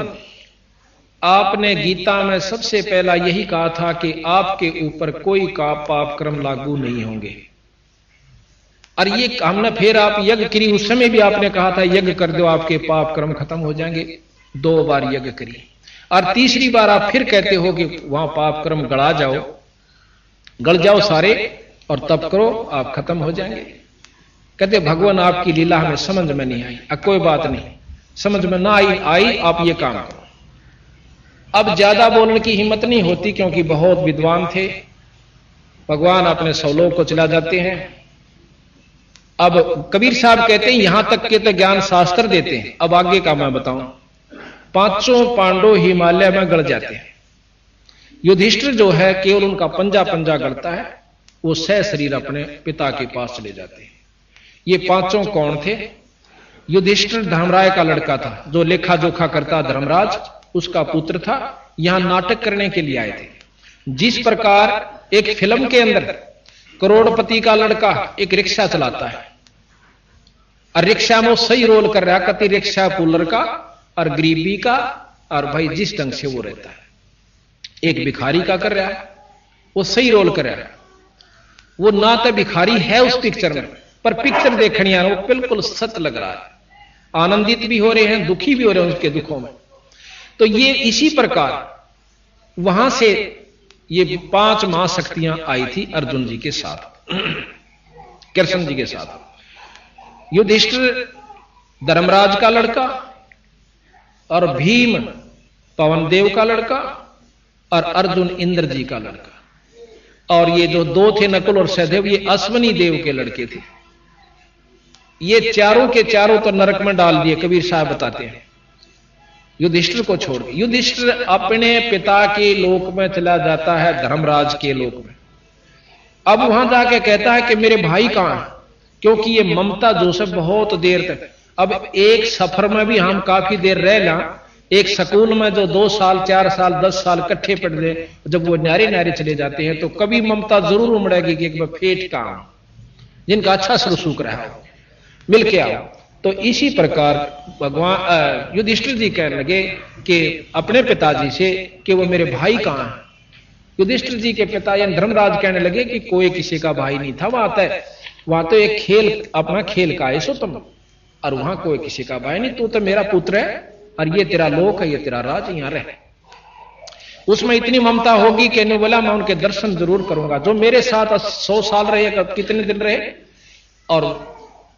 आपने गीता में सबसे पहला यही कहा था कि आपके ऊपर कोई का पाप कर्म लागू नहीं होंगे, और ये हमने फिर आप यज्ञ करी, उस समय भी आपने कहा था यज्ञ कर दो आपके पाप कर्म खत्म हो जाएंगे, 2 बार यज्ञ करी, और तीसरी बार आप फिर कहते हो कि वहां पाप कर्म गड़ जाओ सारे और तब करो आप खत्म हो जाएंगे। कहते भगवान आपकी लीला हमें समझ में नहीं आई। अब कोई बात नहीं, समझ में ना आई आप ये काम करो। अब ज्यादा बोलने की हिम्मत नहीं होती क्योंकि बहुत विद्वान थे, भगवान अपने 100 लोग को चला जाते हैं। अब कबीर साहब कहते हैं यहां तक के तो ज्ञान शास्त्र देते हैं, अब आगे का मैं बताऊं। 5 पांडव हिमालय में गड़ जाते हैं, युधिष्ठिर जो है केवल उनका पंजा गड़ता है, वो शरीर अपने पिता के पास चले जाते हैं। ये 5 कौन थे? युधिष्ठिर धर्मराय का लड़का था, जो लेखा जोखा करता धर्मराज, उसका पुत्र था। यहां नाटक करने के लिए आए थे। जिस प्रकार एक फिल्म के अंदर करोड़पति का लड़का एक रिक्शा चलाता है और रिक्शा में वो सही रोल कर रहा है, कति रिक्शा पुलर का और गरीबी का, और भाई जिस ढंग से वो रहता है एक भिखारी का कर रहा है, वो सही रोल कर रहा है। वो ना तो भिखारी है उस पिक्चर में, पर पिक्चर देखने आ रहा, वो बिल्कुल सत्य लग रहा है, आनंदित भी हो रहे हैं, दुखी भी हो रहे हैं उसके दुखों में। तो ये इसी प्रकार वहां से ये 5 महाशक्तियां आई थी अर्जुन जी के साथ, कृष्ण जी के साथ। युधिष्ठिर धर्मराज का लड़का और भीम पवन देव का लड़का और अर्जुन इंद्र जी का लड़का, और ये जो 2 थे नकुल और सहदेव, ये अश्वनी देव के लड़के थे। ये चारों के चारों तो नरक में डाल दिए, कबीर साहब बताते हैं, युधिष्ठिर को छोड़ के। युधिष्ठिर अपने पिता के लोक में चला जाता है, धर्मराज के लोक में। अब वहां जाके कहता है कि मेरे भाई कहां है, क्योंकि ये ममता जोसेफ बहुत देर तक, अब एक सफर में भी हम काफी देर रह ला, एक स्कूल में जो 2 साल 4 साल 10 साल इकट्ठे पढ़ ले, जब वो न्यारे चले जाते हैं तो कभी ममता जरूर उमड़ेगी कि एक बार फेट काम, जिनका अच्छा सुख रहा हो, मिल के आओ। तो इसी प्रकार भगवान युधिष्ठिर जी कहने लगे कि अपने पिताजी से कि वो मेरे भाई कहां हैं। युधिष्ठिर जी के पिता यानी धर्मराज कहने लगे कि कोई किसी का भाई नहीं था, वहां तो एक खेल, अपना खेल का ऐसो तुम, और वहां कोई किसी का भाई नहीं, तू तो मेरा पुत्र है और ये तेरा लोक है, ये तेरा राज, यहां रह। उसमें इतनी ममता होगी कि ने बोला मैं उनके दर्शन जरूर करूंगा, जो मेरे साथ 100 साल रहे, कितने दिन रहे, और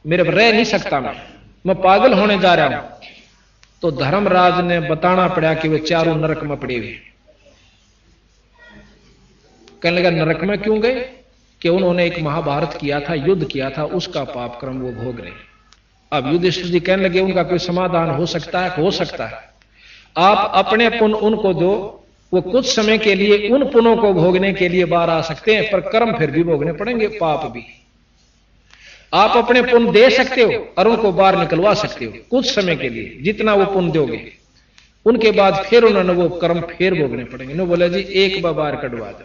मेरे रह नहीं सकता, मैं पागल होने जा रहा हूं। तो धर्मराज ने बताना पड़ा कि वे चारों नरक में पड़े हुए। कहने लगा नरक में क्यों गए? कि उन्होंने एक महाभारत किया था, युद्ध किया था, उसका पाप कर्म वो भोग रहे। अब युधिष्ठिर जी कहने लगे उनका कोई समाधान हो सकता है? हो सकता है। आप अपने पुण्य उनको दो, वो कुछ समय के लिए उन पुण्यों को भोगने के लिए बाहर आ सकते हैं, पर कर्म फिर भी भोगने पड़ेंगे, पाप भी। आप अपने पुण्य दे सकते हो और उनको बाहर निकलवा सकते हो कुछ समय के लिए, जितना वो पुण्य दोगे, उनके बाद फिर उन्होंने वो कर्म फिर भोगने पड़ेंगे। न बोला जी एक बार कटवा दो,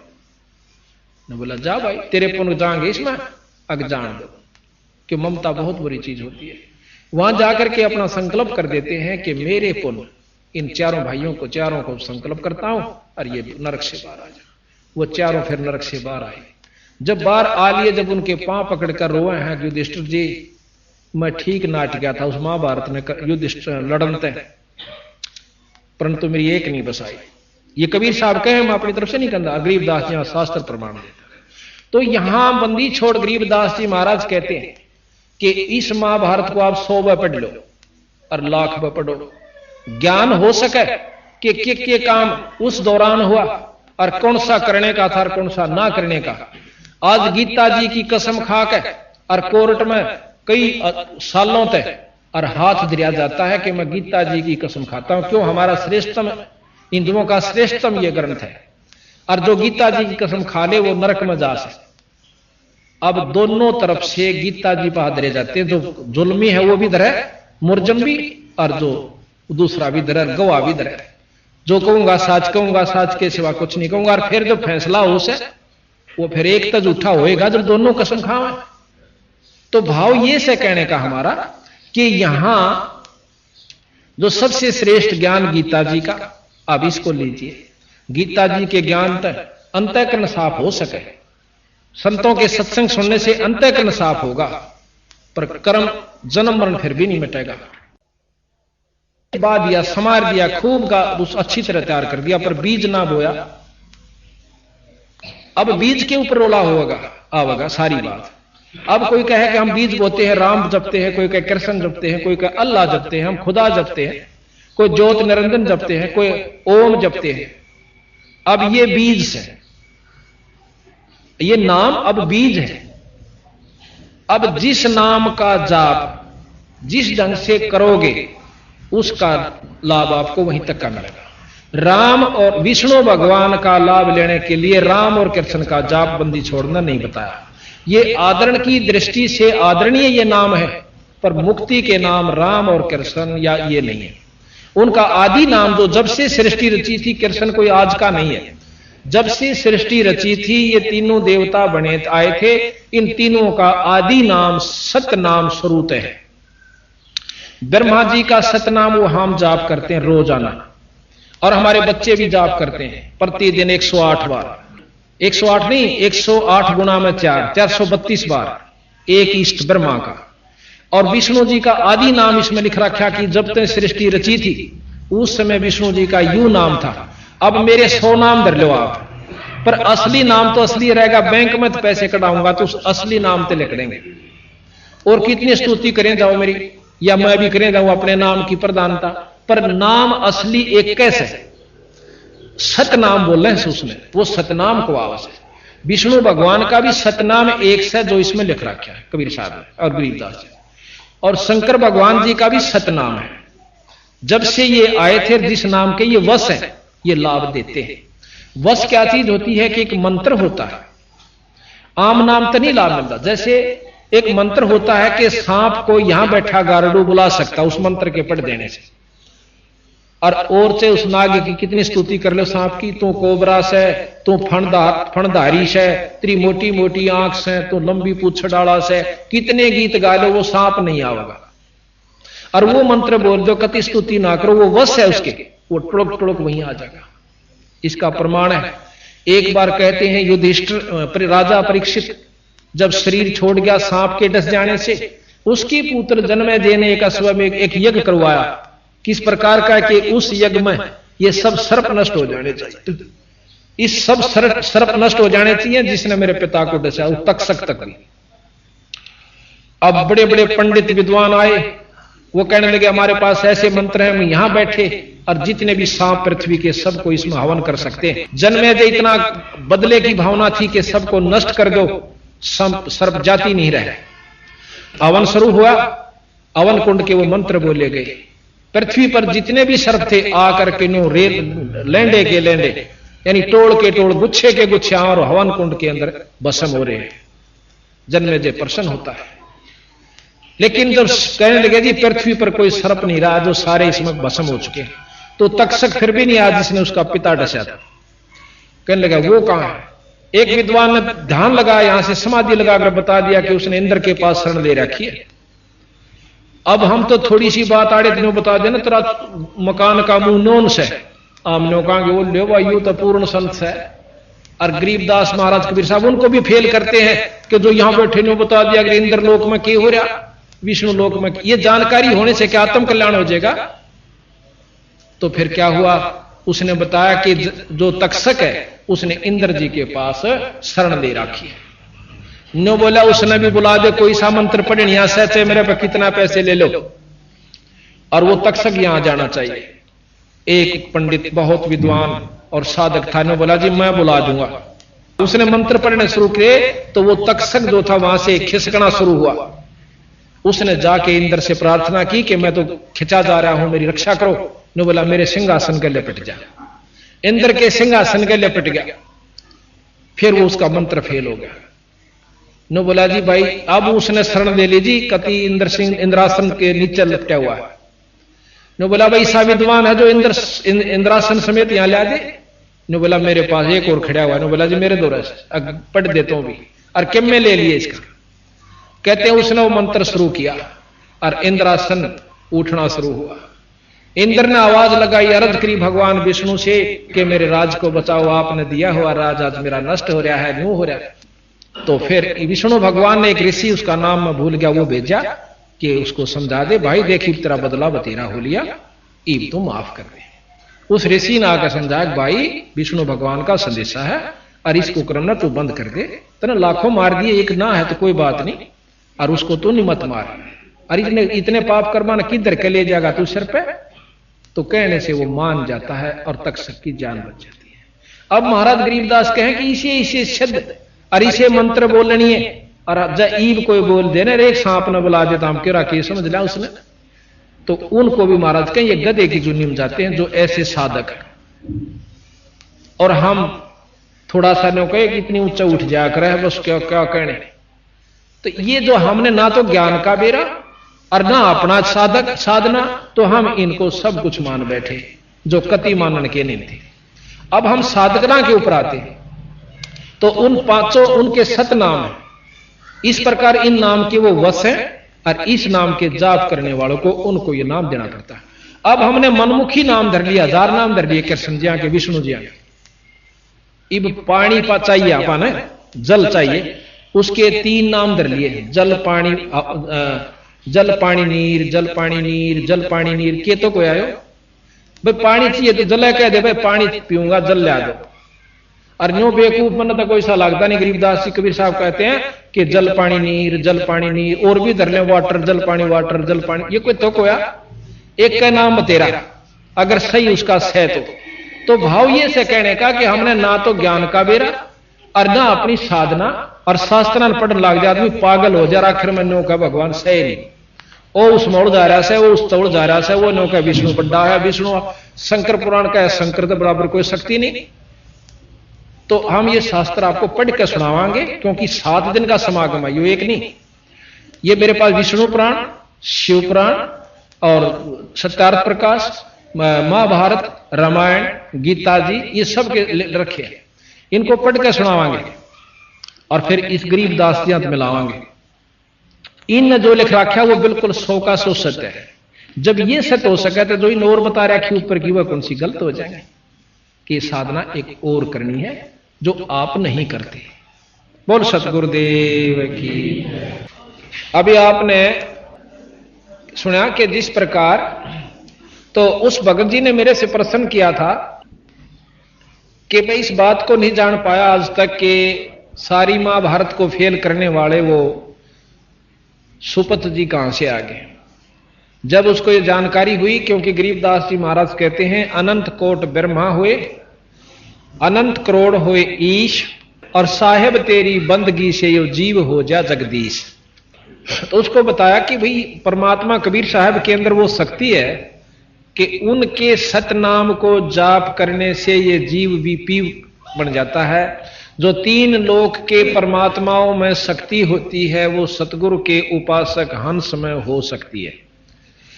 न बोला जा भाई तेरे पुण्य जाएंगे इसमें, अग जान दो, कि ममता बहुत बुरी चीज होती है। वहां जाकर के अपना संकल्प कर देते हैं कि मेरे पुण्य इन चारों भाइयों को, चारों को संकल्प करता हूं और ये नरक से बाहर आ जाए। वो चारों फिर नरक से बाहर आए। जब बाहर आ लिए, जब उनके पांव पकड़कर रोए हैं युधिष्ठिर जी, मैं ठीक नाट गया था उस महाभारत में, युधिष्ठिर लड़नते, परंतु मेरी एक नहीं बसाई। ये कबीर साहब कहे, मैं अपनी तरफ से नहीं कहता, गरीबदास जी शास्त्र प्रमाण देता। तो यहां बंदी छोड़ गरीबदास जी महाराज कहते हैं कि इस महाभारत को आप 100 बार पढ़ लो और लाख बार पढ़ो, ज्ञान हो सके कि के काम उस दौरान हुआ और कौन सा करने का था और कौन सा ना करने का। आज गीता जी की कसम खा के और कोर्ट में कई सालों तक और हाथ दिया जाता है कि मैं गीता जी की कसम खाता हूं। क्यों? हमारा श्रेष्ठतम, हिंदुओं का श्रेष्ठतम यह ग्रंथ है, और जो गीता जी की कसम खा ले वो नरक में जा सकता। अब दोनों तरफ से गीता जी पर हाथ धरे जाते हैं। जो जुल्मी है वो भी धरे, मुर्जम भी, और जो दूसरा भी धरे, गवाह भी धरे। जो कहूंगा साच के सिवा कुछ नहीं कहूंगा। और फिर जो फैसला हो से वो फिर एक तज उठा होएगा जब दोनों कसम खावे। तो भाव ये से कहने का हमारा कि यहां जो सबसे श्रेष्ठ ज्ञान गीता जी का, अब इसको लीजिए। गीता जी के ज्ञान तक अंतःकरण साफ हो सके। संतों के सत्संग सुनने से अंतःकरण साफ होगा, पर कर्म जन्म मरण फिर भी नहीं मिटेगा। बा दिया, समार दिया, खूब का उस अच्छी तरह तैयार कर दिया, पर बीज ना बोया। अब बीज के ऊपर रोला होगा आवेगा सारी बात। अब कोई कहे कि हम बीज बोते हैं, राम जपते हैं, कोई कहे कृष्ण जपते हैं, कोई कहे अल्लाह जपते हैं, हम खुदा जपते हैं, कोई ज्योत निरंजन जपते हैं, कोई ओम जपते हैं। अब ये बीज है, ये नाम अब बीज है। अब जिस नाम का जाप जिस ढंग से करोगे उसका लाभ आपको वहीं तक का मिलेगा। राम और विष्णु भगवान का लाभ लेने के लिए राम और कृष्ण का जाप बंदी छोड़ना नहीं बताया। ये आदरण की दृष्टि से आदरणीय ये नाम है, पर मुक्ति के नाम राम और कृष्ण या ये नहीं है। उनका आदि नाम जो जब से सृष्टि रची थी, कृष्ण कोई आज का नहीं है, जब से सृष्टि रची थी ये तीनों देवता बने आए थे, इन तीनों का आदि नाम सतनाम स्वरूप है। ब्रह्मा जी का सतनाम वो हम जाप करते हैं रोजाना, और हमारे बच्चे भी जाप करते हैं प्रतिदिन 108 बार। 108 नहीं, 108 गुना में 4, 432 बार एक इष्ट ब्रह्मा का। और विष्णु जी का आदि नाम इसमें लिख रखा कि जब तक सृष्टि रची थी उस समय विष्णु जी का यू नाम था। अब मेरे 100 नाम धर लो आप, पर असली नाम तो असली रहेगा। बैंक में तो पैसे कटाऊंगा तो उस असली नाम पे लिख देंगे। और कितनी स्तुति करें जाओ मेरी, या मैं भी करें जाऊं अपने नाम की प्रधानता, पर नाम असली एक कैसे सतनाम बोल रहे हैं उसमें, वो सतनाम को आवाज है। विष्णु भगवान का भी सतनाम एक से जो इसमें लिख रखा है कबीर साहब ने और गरीबदास जी, और शंकर भगवान जी का भी सतनाम है। जब से ये आए थे जिस नाम के ये वश है, ये लाभ देते हैं। वश क्या चीज होती है कि एक मंत्र होता है, आम नाम तो नहीं लाभ मिलता। जैसे एक मंत्र होता है कि सांप को यहां बैठा गारडू बुला सकता उस मंत्र के पढ़ देने से, और से उस नाग की कितनी स्तुति कर लो सांप की, तू कोबरा से, तू फणधारी से, तेरी मोटी मोटी आंख से, तू लंबी पूछ डाला से, कितने गीत गा लो वो सांप नहीं आवेगा। और वो मंत्र बोल दो, कति स्तुति ना करो, वो वश है उसके, वो टुड़क टुड़क वहीं आ जाएगा। इसका प्रमाण है, एक बार कहते हैं युधिष्ठिर राजा परीक्षित जब शरीर छोड़ गया सांप के डस जाने से, उसकी पुत्र जन्मेजय ने एक अश्व में एक यज्ञ करवाया। किस प्रकार का कि उस यज्ञ में ये सब सर्प नष्ट हो जाने चाहिए, इस सब सर्प नष्ट हो जाने चाहिए जिसने मेरे पिता को डसा, तक्षक तक भी। अब बड़े बड़े पंडित विद्वान आए, वो कहने लगे हमारे पास ऐसे मंत्र हैं, हम यहां बैठे और जितने भी सांप पृथ्वी के सबको इसमें हवन कर सकते हैं। जन्मेजय इतना बदले की भावना थी कि सबको नष्ट कर दो, सर्प जाति नहीं रहे। हवन शुरू हुआ, हवन कुंड के वो मंत्र बोले गए। पृथ्वी पर जितने भी सर्प थे आकर के नो लेंडे के लेंडे, यानी टोड़ के टोड़, गुच्छे के गुच्छे और हवन कुंड के अंदर भस्म हो रहे हैं। जन्मेजय प्रसन्न होता है, लेकिन जब कहने लगे जी पृथ्वी पर कोई सर्प नहीं रहा, जो सारे इसमें भस्म हो चुके हैं, तो तक्षक फिर भी नहीं आया जिसने उसका पिता डसा था। कहने लगा वो कहां है? एक विद्वान ने ध्यान लगाया, यहां से समाधि लगाकर बता दिया कि उसने इंद्र के पास शरण ले रखी है। अब हम तो थोड़ी सी बात आड़े दिनों बता देना, तेरा मकान का मुंह नोन से हमने कहा वो ले वायु तो पूर्ण संत है। और गरीबदास महाराज कबीर साहब उनको भी फेल करते हैं कि जो यहां बैठे ने बता दिया कि इंद्र लोक में क्या हो रहा, विष्णु लोक में। ये जानकारी होने से क्या आत्म कल्याण हो जाएगा? तो फिर क्या हुआ, उसने बताया कि जो तक्षक है उसने इंद्र जी के पास शरण ले रखी है। नो बोला उसने भी बुला दे, कोई सा मंत्र पढ़े, यहां से मेरे पे कितना पैसे ले लो, और वो तक्षक यहां जाना चाहिए। एक पंडित बहुत विद्वान और साधक था, ने बोला जी मैं बुला दूंगा। उसने मंत्र पढ़ने शुरू किए तो वो तक्षक जो था वहां से खिसकना शुरू हुआ। उसने जाके इंद्र से प्रार्थना की कि मैं तो खिंचा जा रहा हूं, मेरी रक्षा करो। ने बोला मेरे सिंहासन के लिपट जा। इंद्र के सिंहासन के लिपट गया। फिर वो उसका मंत्र फेल हो गया। ने बोला जी भाई अब उसने शरण ले ली जी, कति इंद्रासन के नीचे लपटा हुआ है। ने बोला भाई ऐसा विद्वान है जो इंद्रासन समेत यहां ला दे। ने बोला मेरे पास एक और खड़ा हुआ है। ने बोला जी मेरे दो रस पढ़ देता हूं भी, और किम में ले लिए इसका। कहते हैं उसने वो मंत्र शुरू किया और इंद्रासन उठना शुरू हुआ। इंद्र ने आवाज लगाई, अर्ज करी भगवान विष्णु से कि मेरे राज को बचाओ, आपने दिया हुआ राज आज मेरा नष्ट हो रहा है, न्यू हो रहा है। तो फिर विष्णु भगवान ने एक ऋषि, उसका नाम मैं भूल गया, वो भेजा कि उसको समझा दे, भाई देखी तेरा बदला बतेरा हो लिया, ईब तो माफ कर दे। उस ऋषि ने आकर समझाया भाई विष्णु भगवान का संदेशा है और इसको करना तू बंद कर दे। तेने लाखों मार दिए, एक ना है तो कोई बात नहीं, और उसको तो नहीं मत मार। और इतने पाप करवाना किधर के ले जाएगा तू सिर पे। तो कहने से वो मान जाता है और तक्षक की जान बच जाती है। अब महाराज गरीबदास कहें कि इसे सिद्ध और इसे मंत्र बोलनी है, और ईब कोई बोल देने रे सांप न बुला देता हम केरा की समझ लिया उसने। तो उनको भी महाराज कहें ये गधे की जुनी में जाते हैं जो ऐसे साधक है। और हम थोड़ा सा नो कहे कि इतनी ऊंचा उठ जाया करे बस क्या क्या कहने। तो ये जो हमने ना तो ज्ञान का बेरा और ना अपना साधक साधना, तो हम इनको सब कुछ मान बैठे जो कति मानन के नहीं थे। अब हम साधकना के ऊपर आते हैं तो उन पांचों उनके सत नाम है। इस प्रकार इन नाम के वो वश हैं और इस नाम के जाप करने वालों को उनको ये नाम देना पड़ता है। अब हमने मनमुखी नाम धर लिया, 1000 नाम धर लिए कृष्ण जी के, विष्णु जी के। इब पानी चाहिए अपन, जल चाहिए, उसके 3 नाम धर लिए, जल पानी जल पानी नीर, जल पानी नीर, जल पानी नीर। के तो कोई आयो भाई पानी चाहिए तो जल कह दे भाई पानी पीऊंगा जल ला दो। और न्यू बेवकूफ मन तो कोई सा लगता नहीं। गरीबदास जी कबीर साहब कहते हैं कि जल पानी नीर, जल पानी नीर, और भी धर ले वाटर, जल पानी वाटर, जल पानी। ये कोई तो कोया एक का नाम तेरा अगर सही उसका सह तो भाव ये से कहने का कि हमने ना तो ज्ञान का बेरा और ना अपनी साधना, और शास्त्र पढ़ने लग जाए आदमी पागल हो जा। आखिर में नो का भगवान सही नहीं, वो उस मोड़ जा रहा है, वो उस तोड़ जा रहा है, वो नो का विष्णु बड्डा है, विष्णु शंकर पुराण का है, शंकर के बराबर कोई शक्ति नहीं। तो हम ये शास्त्र आपको पढ़ के सुनावांगे क्योंकि 7 दिन का समागम है, ये एक नहीं। ये मेरे पास विष्णु पुराण, शिव पुराण और सत्यार्थ प्रकाश, महाभारत, रामायण, गीता जी, ये सब के रखे हैं। इनको पढ़ के सुनावांगे और फिर इस गरीबदास जी मिलावांगे। इन जो लिख रखा है वो बिल्कुल 100 का 100 सत्य है। जब ये सत्य हो सके तो जो इन और बता रखी ऊपर की वह कौन सी गलत हो जाएंगे कि साधना एक और करनी है जो आप नहीं करते। बोल सतगुरुदेव की। अभी आपने सुना कि जिस प्रकार तो उस भगत जी ने मेरे से प्रश्न किया था कि मैं इस बात को नहीं जान पाया आज तक कि सारी महाभारत को फेल करने वाले वो सुपत जी कहां से आ गए। जब उसको ये जानकारी हुई, क्योंकि गरीबदास जी महाराज कहते हैं अनंत कोट ब्रह्मा हुए, अनंत करोड़ हुए ईश, और साहेब तेरी बंदगी से यो जीव हो जा जगदीश। तो उसको बताया कि भाई परमात्मा कबीर साहब के अंदर वो शक्ति है कि उनके सतनाम को जाप करने से ये जीव भी पी बन जाता है। जो 3 लोक के परमात्माओं में शक्ति होती है वो सतगुरु के उपासक हंस में हो सकती है।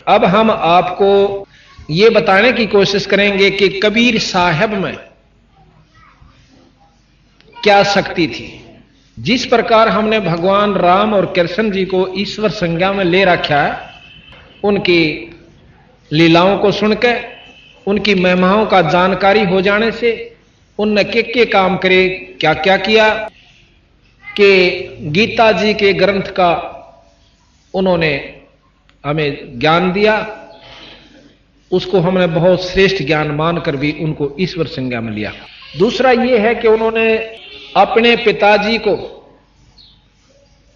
अब हम आपको ये बताने की कोशिश करेंगे कि कबीर साहब में क्या शक्ति थी। जिस प्रकार हमने भगवान राम और कृष्ण जी को ईश्वर संज्ञा में ले रखा है, उनकी लीलाओं को सुनकर, उनकी महिमाओं का जानकारी हो जाने से, उनने के काम करे, क्या क्या किया, कि गीता जी के ग्रंथ का उन्होंने हमें ज्ञान दिया, उसको हमने बहुत श्रेष्ठ ज्ञान मानकर भी उनको ईश्वर संज्ञा में लिया। दूसरा यह है कि उन्होंने अपने पिताजी को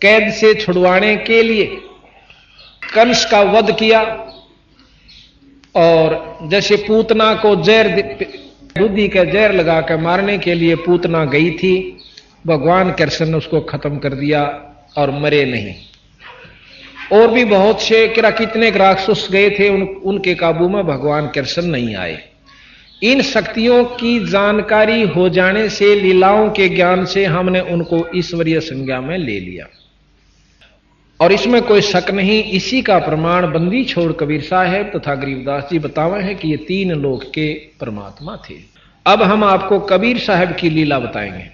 कैद से छुड़वाने के लिए कंस का वध किया और जैसे पूतना को दूधी का जहर लगा कर मारने के लिए पूतना गई थी, भगवान कृष्ण ने उसको खत्म कर दिया और मरे नहीं। और भी बहुत से कितने राक्षस गए थे, उनके काबू में भगवान कृष्ण नहीं आए। इन शक्तियों की जानकारी हो जाने से, लीलाओं के ज्ञान से हमने उनको ईश्वरीय संज्ञा में ले लिया और इसमें कोई शक नहीं। इसी का प्रमाण बंदी छोड़ कबीर साहब तथा गरीबदास जी बतावे हैं कि ये तीन लोक के परमात्मा थे। अब हम आपको कबीर साहब की लीला बताएंगे।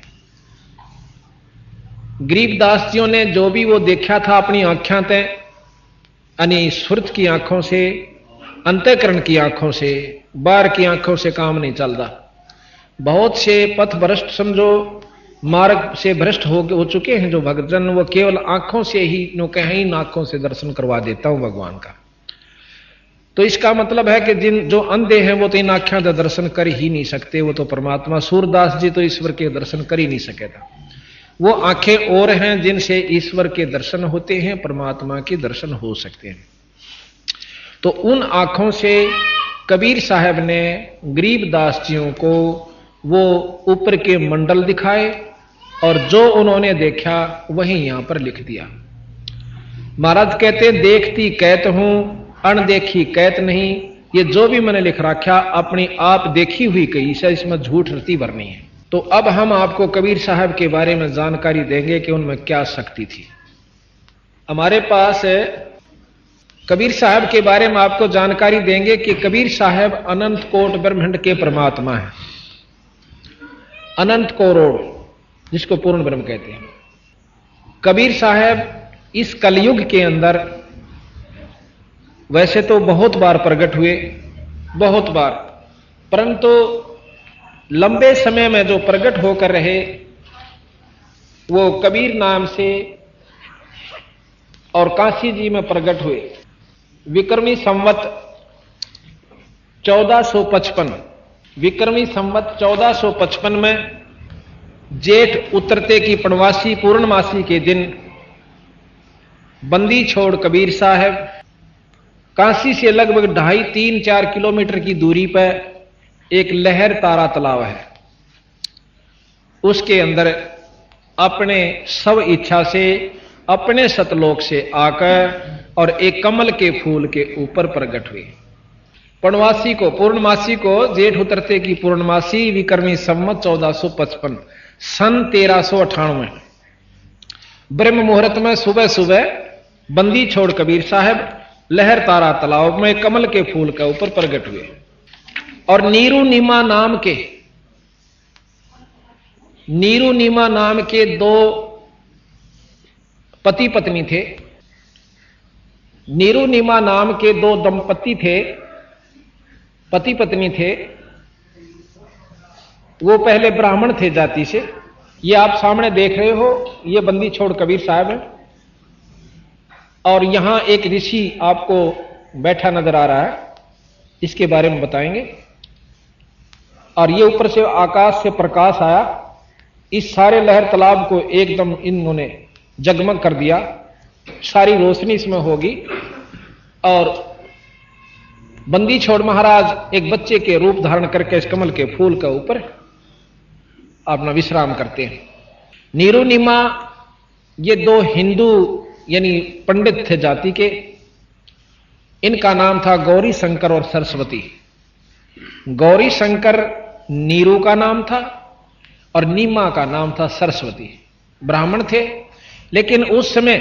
गरीबदास जियों ने जो भी वो देखा था अपनी आंखों से, यानी सुरत की आंखों से, अंतःकरण की आंखों से, बाहर की आंखों से काम नहीं चलता। बहुत से पथ भ्रष्ट समझो, मार्ग से भ्रष्ट हो चुके हैं जो भक्तजन, वो केवल आंखों से ही नो कहें इन आंखों से दर्शन करवा देता हूं भगवान का। तो इसका मतलब है कि जो अंधे हैं वो तो इन आंखों का दर्शन कर ही नहीं सकते, वो तो परमात्मा। सूरदास जी तो ईश्वर के दर्शन कर ही नहीं सके था। वो आंखें और हैं जिनसे ईश्वर के दर्शन होते हैं, परमात्मा के दर्शन हो सकते हैं। तो उन आंखों से कबीर साहब ने गरीबदास जियों को वो ऊपर के मंडल दिखाए और जो उन्होंने देखा वही यहां पर लिख दिया। महाराज कहते देखती कहत हूं, अनदेखी कहत नहीं। ये जो भी मैंने लिख रखा अपनी आप देखी हुई कही से, इसमें झूठ रती भरनी है। तो अब हम आपको कबीर साहब के बारे में जानकारी देंगे कि उनमें क्या शक्ति थी। हमारे पास कबीर साहब के बारे में आपको जानकारी देंगे कि कबीर साहब अनंत कोट ब्रह्मांड के परमात्मा है। अनंत करोड़, जिसको पूर्ण ब्रह्म कहते हैं। कबीर साहब इस कलयुग के अंदर वैसे तो बहुत बार प्रकट हुए, बहुत बार, परंतु लंबे समय में जो प्रकट होकर रहे वो कबीर नाम से और काशी जी में प्रकट हुए। विक्रमी संवत 1455, विक्रमी संवत 1455 में जेठ उतरते की पूर्णवासी पूर्णमासी के दिन बंदी छोड़ कबीर साहब काशी से लगभग 2.5-3-4 किलोमीटर की दूरी पर एक लहर तारा तालाब है, उसके अंदर अपने सब इच्छा से अपने सतलोक से आकर और एक कमल के फूल के ऊपर प्रकट हुए। पूर्णमासी को जेठ उतरते की पूर्णमासी विक्रमी संवत 1455 सन 1398 ब्रह्म मुहूर्त में सुबह सुबह बंदी छोड़ कबीर साहब लहर तारा तालाब में कमल के फूल के ऊपर प्रकट हुए। और नीरू नीमा नाम के दो पति पत्नी थे। नीरू नीमा नाम के दो दंपति थे, पति पत्नी थे। वो पहले ब्राह्मण थे जाति से। ये आप सामने देख रहे हो, ये बंदी छोड़ कबीर साहब है। और यहां एक ऋषि आपको बैठा नजर आ रहा है, इसके बारे में बताएंगे। और ये ऊपर से आकाश से प्रकाश आया, इस सारे लहर तालाब को एकदम इन्होंने जगमग कर दिया, सारी रोशनी इसमें होगी। और बंदी छोड़ महाराज एक बच्चे के रूप धारण करके इस कमल के फूल के ऊपर अपना विश्राम करते हैं। नीरू नीमा ये दो हिंदू यानी पंडित थे जाति के। इनका नाम था गौरी शंकर और सरस्वती। गौरी शंकर नीरू का नाम था और नीमा का नाम था सरस्वती। ब्राह्मण थे, लेकिन उस समय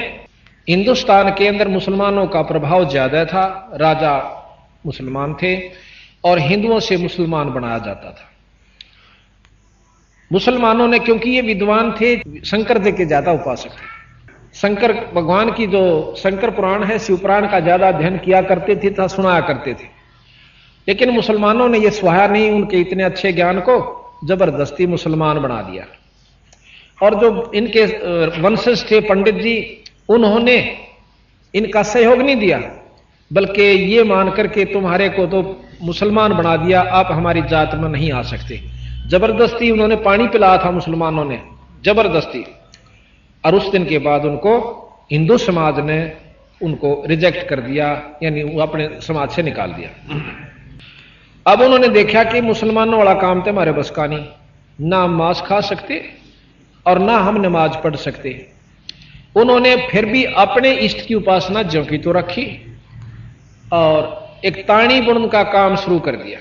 हिंदुस्तान के अंदर मुसलमानों का प्रभाव ज्यादा था। राजा मुसलमान थे और हिंदुओं से मुसलमान बनाया जाता था। मुसलमानों ने, क्योंकि ये विद्वान थे, शंकर जी के ज्यादा उपासक थे। शंकर भगवान की जो शंकर पुराण है, शिव पुराण का ज्यादा अध्ययन किया करते थे तथा सुनाया करते थे। लेकिन मुसलमानों ने यह सहाया नहीं उनके इतने अच्छे ज्ञान को, जबरदस्ती मुसलमान बना दिया। और जो इनके वंशज थे पंडित जी, उन्होंने इनका सहयोग नहीं दिया, बल्कि ये मान करके तुम्हारे को तो मुसलमान बना दिया, आप हमारी जात में नहीं आ सकते। जबरदस्ती उन्होंने पानी पिलाया था मुसलमानों ने, जबरदस्ती। और उस दिन के बाद उनको हिंदू समाज ने उनको रिजेक्ट कर दिया, यानी वो अपने समाज से निकाल दिया। अब उन्होंने देखा कि मुसलमानों वाला काम तो हमारे बस का नहीं, ना हम मांस खा सकते और ना हम नमाज पढ़ सकते। उन्होंने फिर भी अपने इष्ट की उपासना ज्यों की तो रखी और एक ताणी बुनने का काम शुरू कर दिया।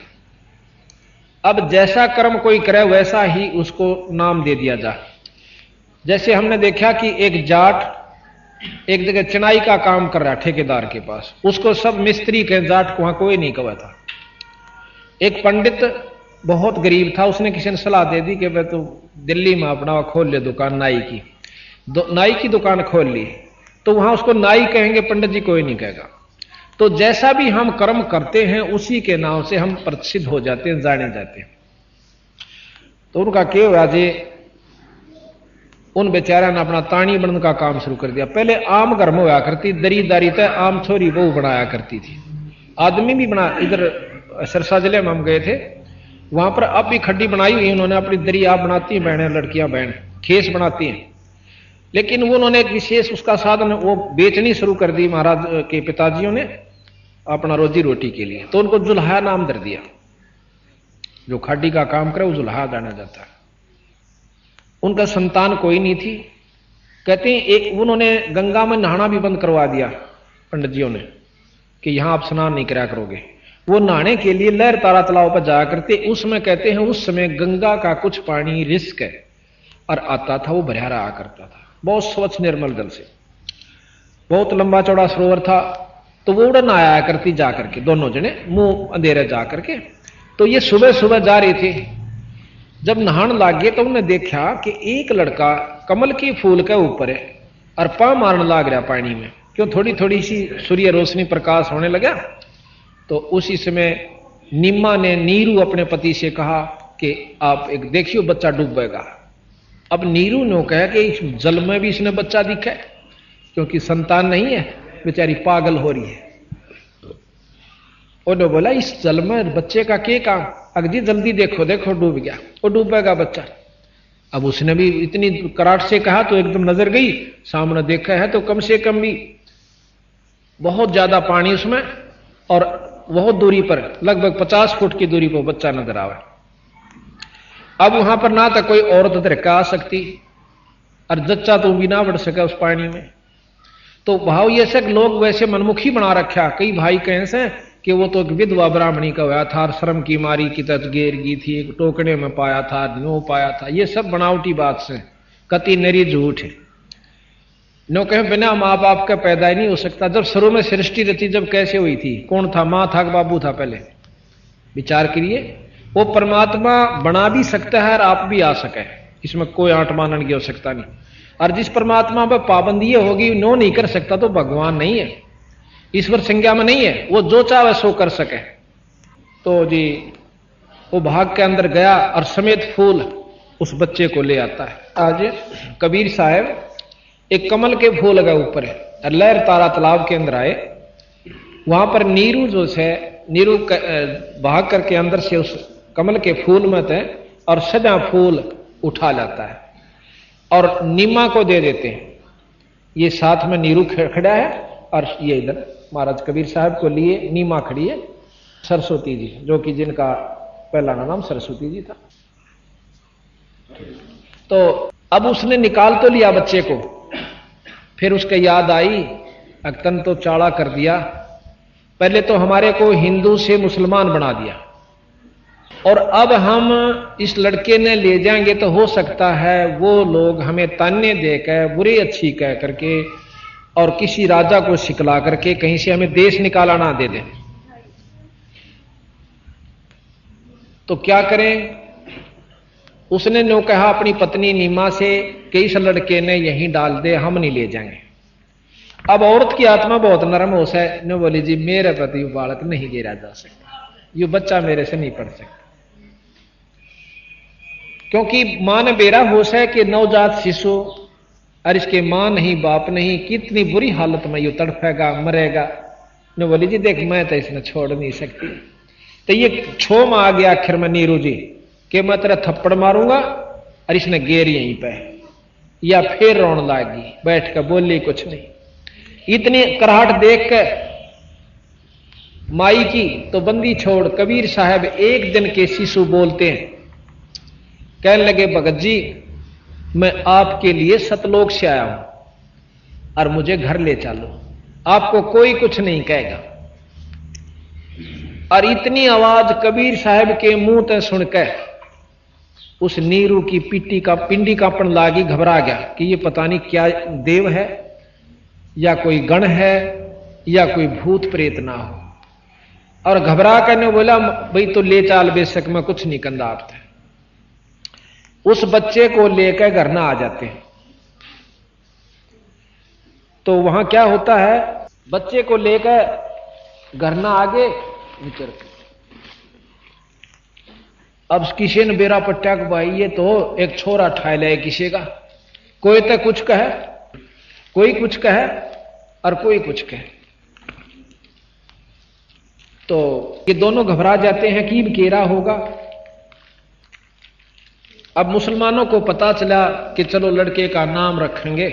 अब जैसा कर्म कोई करे वैसा ही उसको नाम दे दिया जा। जैसे हमने देखा कि एक जाट एक जगह चिनाई का काम कर रहा ठेकेदार के पास, उसको सब मिस्त्री के, जाट को वहां कोई नहीं कहा था। एक पंडित बहुत गरीब था, उसने किसी ने सलाह दे दी कि वह तो दिल्ली में अपना खोल ले दुकान नाई की, नाई की दुकान खोल ली, तो वहां उसको नाई कहेंगे, पंडित जी कोई नहीं कहेगा। तो जैसा भी हम कर्म करते हैं उसी के नाम से हम प्रसिद्ध हो जाते हैं, जाने जाते हैं। तो उनका क्या हुआ जी, उन बेचारा ने अपना ताणी बनने का काम शुरू कर दिया। पहले आम घर में हुआ करती, दरीदारी तय आम छोरी वो बनाया करती थी, आदमी भी बना। इधर सरसा जिले में हम गए थे, वहां पर अब भी खड्डी बनाई हुई उन्होंने, अपनी दरी आप बनाती हैं बहनें, लड़कियां बहन खेस बनाती हैं। लेकिन वो उन्होंने एक विशेष उसका साधन वो बेचनी शुरू कर दी महाराज के पिताजियों ने अपना रोजी रोटी के लिए। तो उनको जुल्हा नाम दे दिया, जो खाडी का काम करे वो जुल्हा जाना जाता है। उनका संतान कोई नहीं थी। कहते हैं एक उन्होंने गंगा में नहाना भी बंद करवा दिया पंडित जियों ने कि यहां आप स्नान नहीं करा करोगे। वो नहाने के लिए लहर तारा तालाब पर जाया करते। उसमें कहते हैं उस समय गंगा का कुछ पानी रिस्क है और आता था, वो भरा रहा करता था, बहुत स्वच्छ निर्मल जल से, बहुत लंबा चौड़ा सरोवर था। तो वो उड़न आया करती जा करके, दोनों जने मुंह अंधेरे जा करके। तो ये सुबह सुबह जा रहे थे, जब नहान लाग गए तो उन्होंने देखा कि एक लड़का कमल के फूल के ऊपर है और पांव मारने लाग रहा पानी में। क्यों, थोड़ी थोड़ी सी सूर्य रोशनी प्रकाश होने लगा। तो उसी समय निम्मा ने नीरू अपने पति से कहा कि आप एक देखियो बच्चा डूबेगा। अब नीरू ने कहा कि इस जल में भी इसने बच्चा दिखा है, क्योंकि संतान नहीं है, बेचारी पागल हो रही है। उन्होंने बोला इस जल में बच्चे का क्या काम, अगजी जल्दी देखो देखो डूब गया, वो डूबेगा बच्चा। अब उसने भी इतनी कराट से कहा तो एकदम नजर गई, सामने देखा है तो कम से कम भी बहुत ज्यादा पानी उसमें और बहुत दूरी पर, लगभग 50 फुट की दूरी पर बच्चा नजर आवे। अब वहां पर ना तो कोई औरत धरका आ सकती और जच्चा तो भी ना बढ़ सके उस पानी में। तो भाव ये सब लोग वैसे मनमुखी बना रखा। कई भाई कहें से कि वो तो एक विधवा ब्राह्मणी का हुआ था, श्रम की मारी की तज गेर गई थी, एक टोकने में पाया था, नो पाया था। ये सब बनावटी बात से कति नरी झूठ है। नो कहे बिना माँ बाप का पैदा ही नहीं हो सकता। जब शुरू में सृष्टि रची जब कैसे हुई थी, कौन था, माँ था कि बाबू था, पहले विचार करिए। वो परमात्मा बना भी सकता है और आप भी आ सके, इसमें कोई आंट मानन की हो सकता नहीं। और जिस परमात्मा पर पाबंदी होगी नो नहीं कर सकता तो भगवान नहीं है, ईश्वर संज्ञा में नहीं है, वो जो चाहे सो कर सके। तो जी वो भाग के अंदर गया और समेत फूल उस बच्चे को ले आता है। आज कबीर साहब एक कमल के फूल के ऊपर है और लहर तारा तालाब के अंदर आए। वहां पर नीरू जो है, नीरू भाग करके अंदर से उस कमल के फूल में थे और सजा फूल उठा लाता है और नीमा को दे देते हैं। ये साथ में नीरू खड़ा है और ये इधर महाराज कबीर साहब को लिए नीमा खड़ी है सरस्वती जी, जो कि जिनका पहला नाम सरस्वती जी था। तो अब उसने निकाल तो लिया बच्चे को, फिर उसके याद आई अक्तन तो चाड़ा कर दिया। पहले तो हमारे को हिंदू से मुसलमान बना दिया और अब हम इस लड़के ने ले जाएंगे तो हो सकता है वो लोग हमें ताने देकर बुरी अच्छी कह करके और किसी राजा को सिकला करके कहीं से हमें देश निकाला ना दे दें। तो क्या करें? उसने नो कहा अपनी पत्नी नीमा से कि इस लड़के ने यहीं डाल दे, हम नहीं ले जाएंगे। अब औरत की आत्मा बहुत नरम हो है, ने बोली जी मेरे प्रति बालक नहीं गिरा जा सकता, ये बच्चा मेरे से नहीं पढ़ सकता। क्योंकि मां ने बेरा होश है कि नवजात शिशु और इसके मां नहीं बाप नहीं, कितनी बुरी हालत में ये तड़फेगा मरेगा। ने बोली जी देख मैं तो इसने छोड़ नहीं सकती। तो ये छो में आ गया आखिर में नीरू जी कि मैं तेरा थप्पड़ मारूंगा और इसने गेर यहीं पे, या फिर रोन लागी, बैठ कर बोली कुछ नहीं। इतनी कराहट देख कर माई की तो बंदी छोड़ कबीर साहब एक दिन के शिशु बोलते हैं, कहने लगे भगत जी मैं आपके लिए सतलोक से आया हूं और मुझे घर ले चलो, आपको कोई कुछ नहीं कहेगा। और इतनी आवाज कबीर साहब के मुंह तक सुनकर उस नीरू की पिंडी कांपन लागी, घबरा गया कि ये पता नहीं क्या देव है या कोई गण है या कोई भूत प्रेत ना हो। और घबरा करने बोला भाई तो ले चाल बेशक मैं कुछ नहीं कंदा आपसे। उस बच्चे को लेकर घर ना आ जाते हैं। तो वहां क्या होता है, बच्चे को लेकर घर ना आगे निकल, अब किसी ने बेरा पट्टा को भाई ये तो एक छोरा ठाए ले किसी का, कोई तो कुछ कहे, कोई कुछ कहे और कोई कुछ कहे। तो ये दोनों घबरा जाते हैं कि केरा होगा। अब मुसलमानों को पता चला कि चलो लड़के का नाम रखेंगे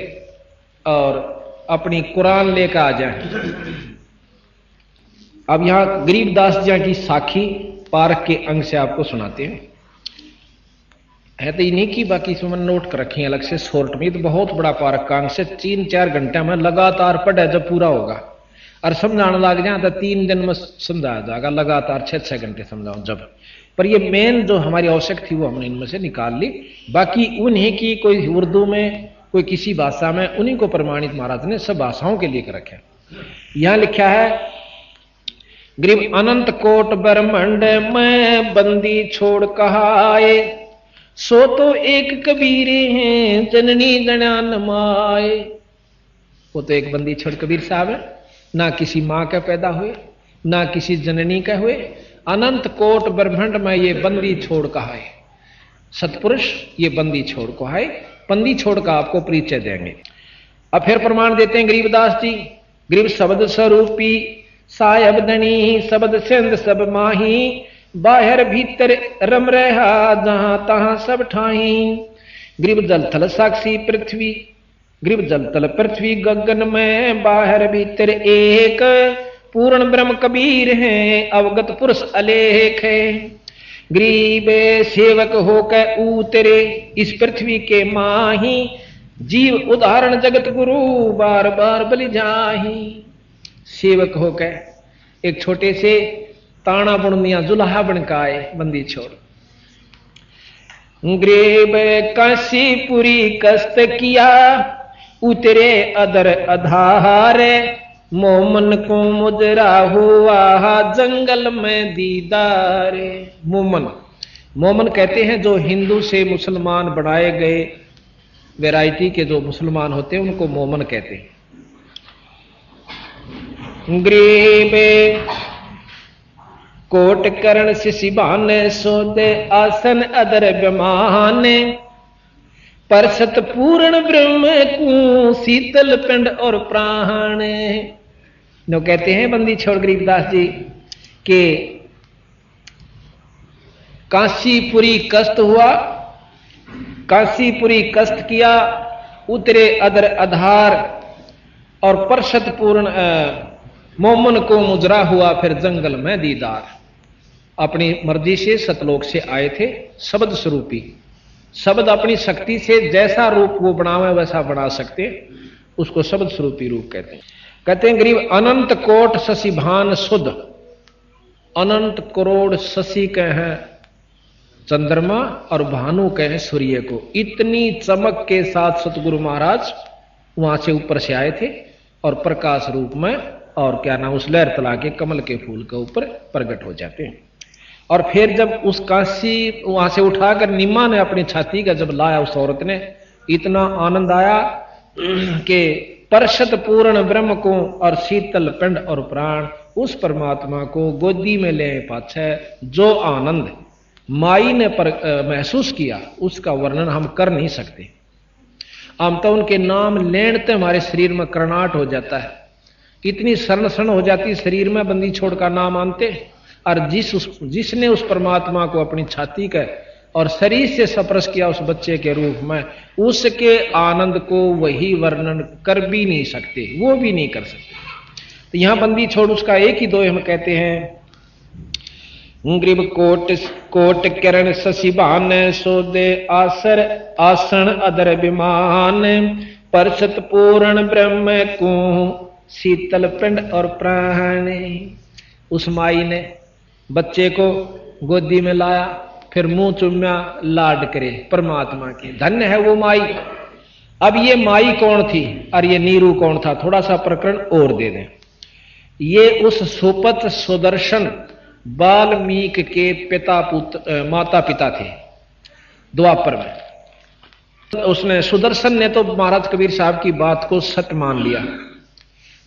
और अपनी कुरान लेकर आ जाए। अब यहां गरीबदास जी की साखी पार्क के अंग से आपको सुनाते हैं। है तो इन्हीं की, बाकी इसमें नोट कर रखी है अलग से शॉर्ट में। तो बहुत बड़ा पार्क का अंग से 3-4 घंटे में लगातार पढ़े जब पूरा होगा और समझाने लग जाए तो 3 दिन में समझाया जाएगा, लगातार 6-6 घंटे समझाओ जब। पर ये मेन जो हमारी आवश्यक थी वो हमने इनमें से निकाल ली। बाकी उन्हीं की कोई उर्दू में कोई किसी भाषा में, उन्हीं को प्रमाणित महाराज ने सब भाषाओं के लिए कर रखे। यहां लिखा है ग्रीब अनंत कोट ब्रह्मंड में बंदी छोड़ कहाए, सो तो एक कबीरे हैं जननी गणान माए। वो तो एक बंदी छोड़ कबीर साहब है, ना किसी मां के पैदा हुए ना किसी जननी के हुए। अनंत कोट ब्रह्मंड में ये बंदी छोड़ कहाए, सतपुरुष ये बंदी छोड़ को है। बंदी छोड़ का आपको परिचय देंगे। अब फिर प्रमाण देते हैं गरीबदास जी। गरीब शब्द स्वरूपी सायब धनी शब्द सिंध सब माही, बाहर भीतर रम रहा जहां तहां सब ठाही। गरीब जल थल साक्षी पृथ्वी, गरीब जल तल पृथ्वी गगन में, बाहर भीतर एक पूर्ण ब्रह्म कबीर हैं अवगत पुरुष अलेख है। गरीब सेवक होकर उतरे इस पृथ्वी के माही, जीव उदाहरण जगत गुरु बार बार बलि जाही। सेवक होकर एक छोटे से ताना बुनदिया जुल्हा बनकाए बंदी छोड़। गरीब काशीपुरी कष्ट किया उतरे अदर आधार, मोमन को मुजरा हुआ जंगल में दीदार। मोमन, मोमन कहते हैं जो हिंदू से मुसलमान बनाए गए वैरायटी के जो मुसलमान होते हैं उनको मोमन कहते हैं। गरीब कोट करण शिशिबान सोदे आसन अदर विमान, परसत पूर्ण ब्रह्म को शीतल पिंड और प्राण। नो कहते हैं बंदी छोड़ गरीबदास जी के काशीपुरी कष्ट हुआ, काशीपुरी कष्ट किया, उतरे अदर आधार और परसत पूर्ण मोमन को मुजरा हुआ फिर जंगल में दीदार। अपनी मर्जी से सतलोक से आए थे शब्द स्वरूपी। शब्द अपनी शक्ति से जैसा रूप वो बनावे वैसा बना सकते, उसको शब्द स्वरूपी रूप कहते हैं। कहते हैं गरीब अनंत कोट शशि भान सुध, अनंत करोड़ शशि के हैं चंद्रमा और भानु के हैं सूर्य को। इतनी चमक के साथ सतगुरु महाराज वहां से ऊपर से आए थे और प्रकाश रूप में और क्या नाम उस लहर तला के कमल के फूल के ऊपर प्रकट हो जाते हैं। और फिर जब उस काशी वहां से उठाकर निम्मा ने अपनी छाती का जब लाया उस औरत ने, इतना आनंद आया कि परशत पूर्ण ब्रह्म को और शीतल पिंड और प्राण उस परमात्मा को गोदी में ले पाछे जो आनंद माई ने महसूस किया उसका वर्णन हम कर नहीं सकते। हम तो उनके नाम लेने हमारे शरीर में करनाट हो जाता है, इतनी शरण शरण हो जाती शरीर में बंदी छोड़ का नाम आनते। और जिसने उस परमात्मा को अपनी छाती का और शरीर से स्पर्श किया उस बच्चे के रूप में, उसके आनंद को वही वर्णन कर भी नहीं सकते, वो भी नहीं कर सकते। तो यहां बंदी छोड़ उसका एक ही दोहे हम कहते हैं, ग्रीब कोट कोट किरण शशिभान सोदे आसर आसन अदर विमान परसत पूर्ण ब्रह्म को शीतल पिंड और प्राण। उस माई ने बच्चे को गोदी में लाया, फिर मुंह चुम्या, लाड करे परमात्मा की, धन्य है वो माई। अब ये माई कौन थी और ये नीरू कौन था, थोड़ा सा प्रकरण और दे दें। ये उस सुपत सुदर्शन वाल्मीकि के पिता पुत्र माता पिता थे द्वापर में। तो उसने सुदर्शन ने तो महाराज कबीर साहब की बात को सत्य मान लिया,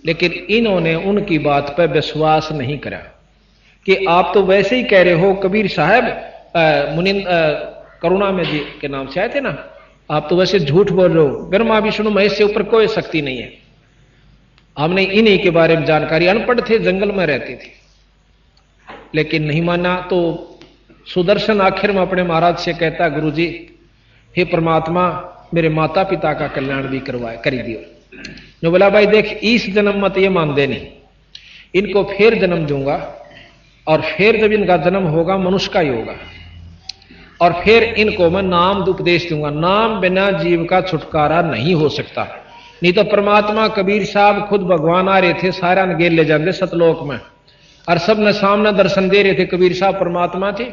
लेकिन इन्होंने उनकी बात पर विश्वास नहीं करा कि आप तो वैसे ही कह रहे हो, कबीर साहब मुनिंद करुणा में जी के नाम से आए थे ना, आप तो वैसे झूठ बोल रहे हो, ब्रह्मा विष्णु महेश से ऊपर कोई शक्ति नहीं है। हमने इन्हीं के बारे में जानकारी, अनपढ़ थे, जंगल में रहते थे, लेकिन नहीं माना। तो सुदर्शन आखिर में अपने महाराज से कहता, गुरुजी हे परमात्मा मेरे माता पिता का कल्याण भी कर दियो। जो बोला भाई देख, इस जन्म मत ये मान देनी, इनको फिर जन्म दूंगा और फिर जब इनका जन्म होगा मनुष्य का ही होगा, और फिर इनको मैं नाम उपदेश दूंगा। नाम बिना जीव का छुटकारा नहीं हो सकता। नहीं तो परमात्मा कबीर साहब खुद भगवान आ रहे थे, सारा गेल ले जाते सतलोक में, और सब ने सामने दर्शन दे रहे थे, कबीर साहब परमात्मा थे।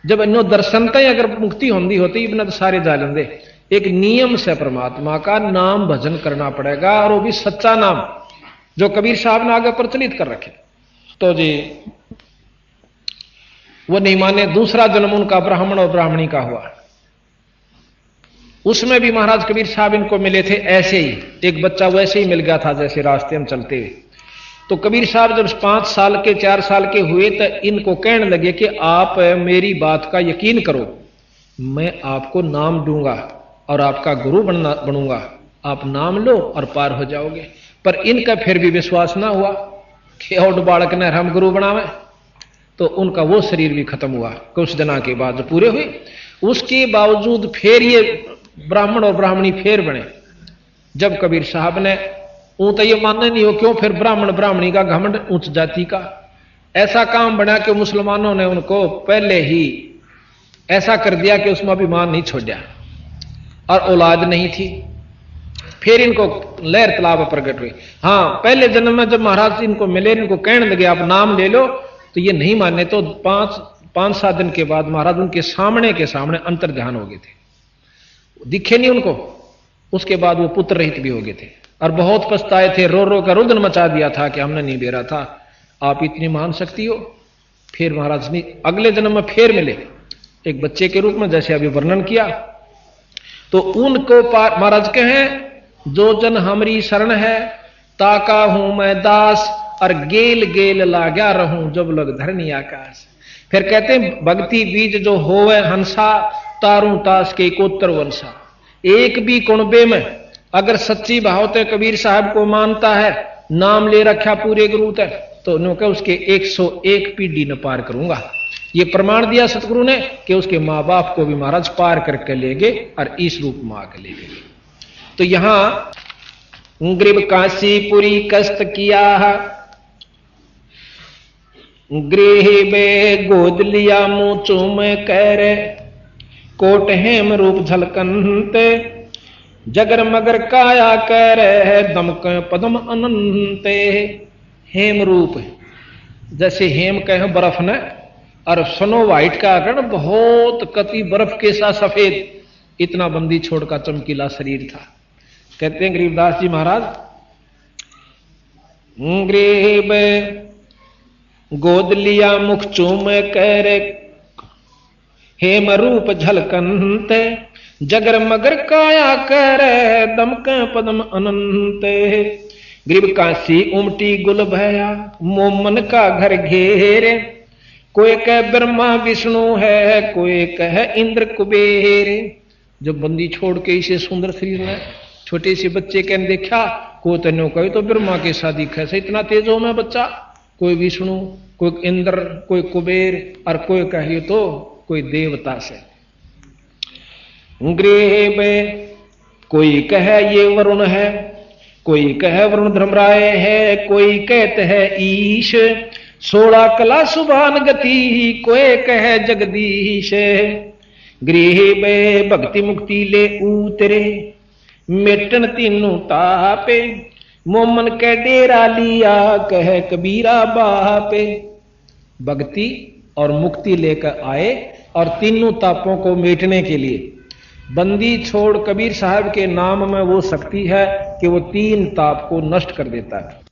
जब इन्हों दर्शन तय अगर मुक्ति होंदी होती, इबन तो सारे जा लेंदे। एक नियम से परमात्मा का नाम भजन करना पड़ेगा, और वो भी सच्चा नाम जो कबीर साहब ने आगे प्रचलित कर रखे। तो जी वो नहीं माने। दूसरा जन्म उनका ब्राह्मण और ब्राह्मणी का हुआ, उसमें भी महाराज कबीर साहब इनको मिले थे ऐसे ही, एक बच्चा वैसे ही मिल गया था जैसे रास्ते में चलते हुए। तो कबीर साहब जब 5 साल के 4 साल के हुए तो इनको कहने लगे कि आप मेरी बात का यकीन करो, मैं आपको नाम दूंगा और आपका गुरु बनूंगा, आप नाम लो और पार हो जाओगे। पर इनका फिर भी विश्वास ना हुआ कि और बालक ने हम गुरु बनावे। तो उनका वो शरीर भी खत्म हुआ कुछ दिनों के बाद, जो पूरे हुए। उसके बावजूद फिर ये ब्राह्मण और ब्राह्मणी फिर बने। जब कबीर साहब ने तो ये मानना नहीं हो क्यों, फिर ब्राह्मण ब्राह्मणी का घमंड उच्च जाति का ऐसा काम बना कि मुसलमानों ने उनको पहले ही ऐसा कर दिया कि उसमें अभिमान नहीं छोड़ा, और औलाद नहीं थी। फिर इनको लहर तालाब प्रकट हुई। हाँ, पहले जन्म में जब महाराज इनको मिले, इनको कहने लगे आप नाम ले लो, तो ये नहीं माने। तो 5-7 दिन के बाद महाराज उनके सामने के सामने अंतर ध्यान हो गए थे, दिखे नहीं उनको। उसके बाद वो पुत्र रहित भी हो गए थे और बहुत पछताए थे, रो रो कर रुदन मचा दिया था कि हमने नहीं बेरा था, आप इतनी महान शक्ति हो। फिर महाराज ने अगले जन्म में फिर मिले एक बच्चे के रूप में, जैसे अभी वर्णन किया। तो उनको महाराज कहें, जो जन हमारी शरण है ताका हूं मैं दास, और गेल गेल लाग्या रहूं जब लग धरनी आकाश। फिर कहते हैं भक्ति बीज जो होवे हंसा, तारू तास के कोत्तर वंशा। एक भी कुणबे में अगर सच्ची भाव कबीर साहब को मानता है, नाम ले रखा पूरे गुरु तक, तो उन्होंने उसके 101 पीढ़ी न पार करूंगा। ये प्रमाण दिया सतगुरु ने कि उसके मां बाप को भी महाराज पार करके ले गए और इस रूप में आकर ले गए। तो यहां ग्रीब काशीपुरी कष्ट किया, गृह बे गोद लिया मुंह चूम कर, कोट हेम रूप झलकंते, जगर मगर काया कर दमक पदम अनंते। हेम रूप जैसे हेम कहे बर्फ न, और स्नो व्हाइट का आकर बहुत कति बर्फ के साथ सफेद, इतना बंदी छोड़ का चमकीला शरीर था। कहते हैं गरीबदास जी महाराज, गरीब गोद लिया मुख चूम कर, हेम रूप झलकंत, जगर मगर काया कर दमक पदम अनंत। गरीब काशी उमटी गुल भया, मोमन का घर घेरे, कोई कह ब्रह्मा विष्णु है, कोई कह इंद्र कुबेर। जब बंदी छोड़ के इसे सुंदर शरीर में छोटे से बच्चे के देखा, को तनो कहे तो ब्रह्मा के शादी कैसे इतना तेज हो मैं बच्चा, कोई विष्णु, कोई इंद्र, कोई कुबेर, और कोई कहे तो कोई देवता से। गृह में कोई कहे ये वरुण है, कोई कहे वरुण धर्मराय है, कोई कहते है ईश, 16 कला सुभान गति, कोई कहे जगदीश। गृह बे भक्ति मुक्ति ले उतरे, मेटन तीनों तापे, मोमन के डेरा लिया, कहे कबीरा बापे। भक्ति और मुक्ति लेकर आए और तीनों तापों को मेटने के लिए बंदी छोड़ कबीर साहब के नाम में वो शक्ति है कि वो 3 ताप को नष्ट कर देता है।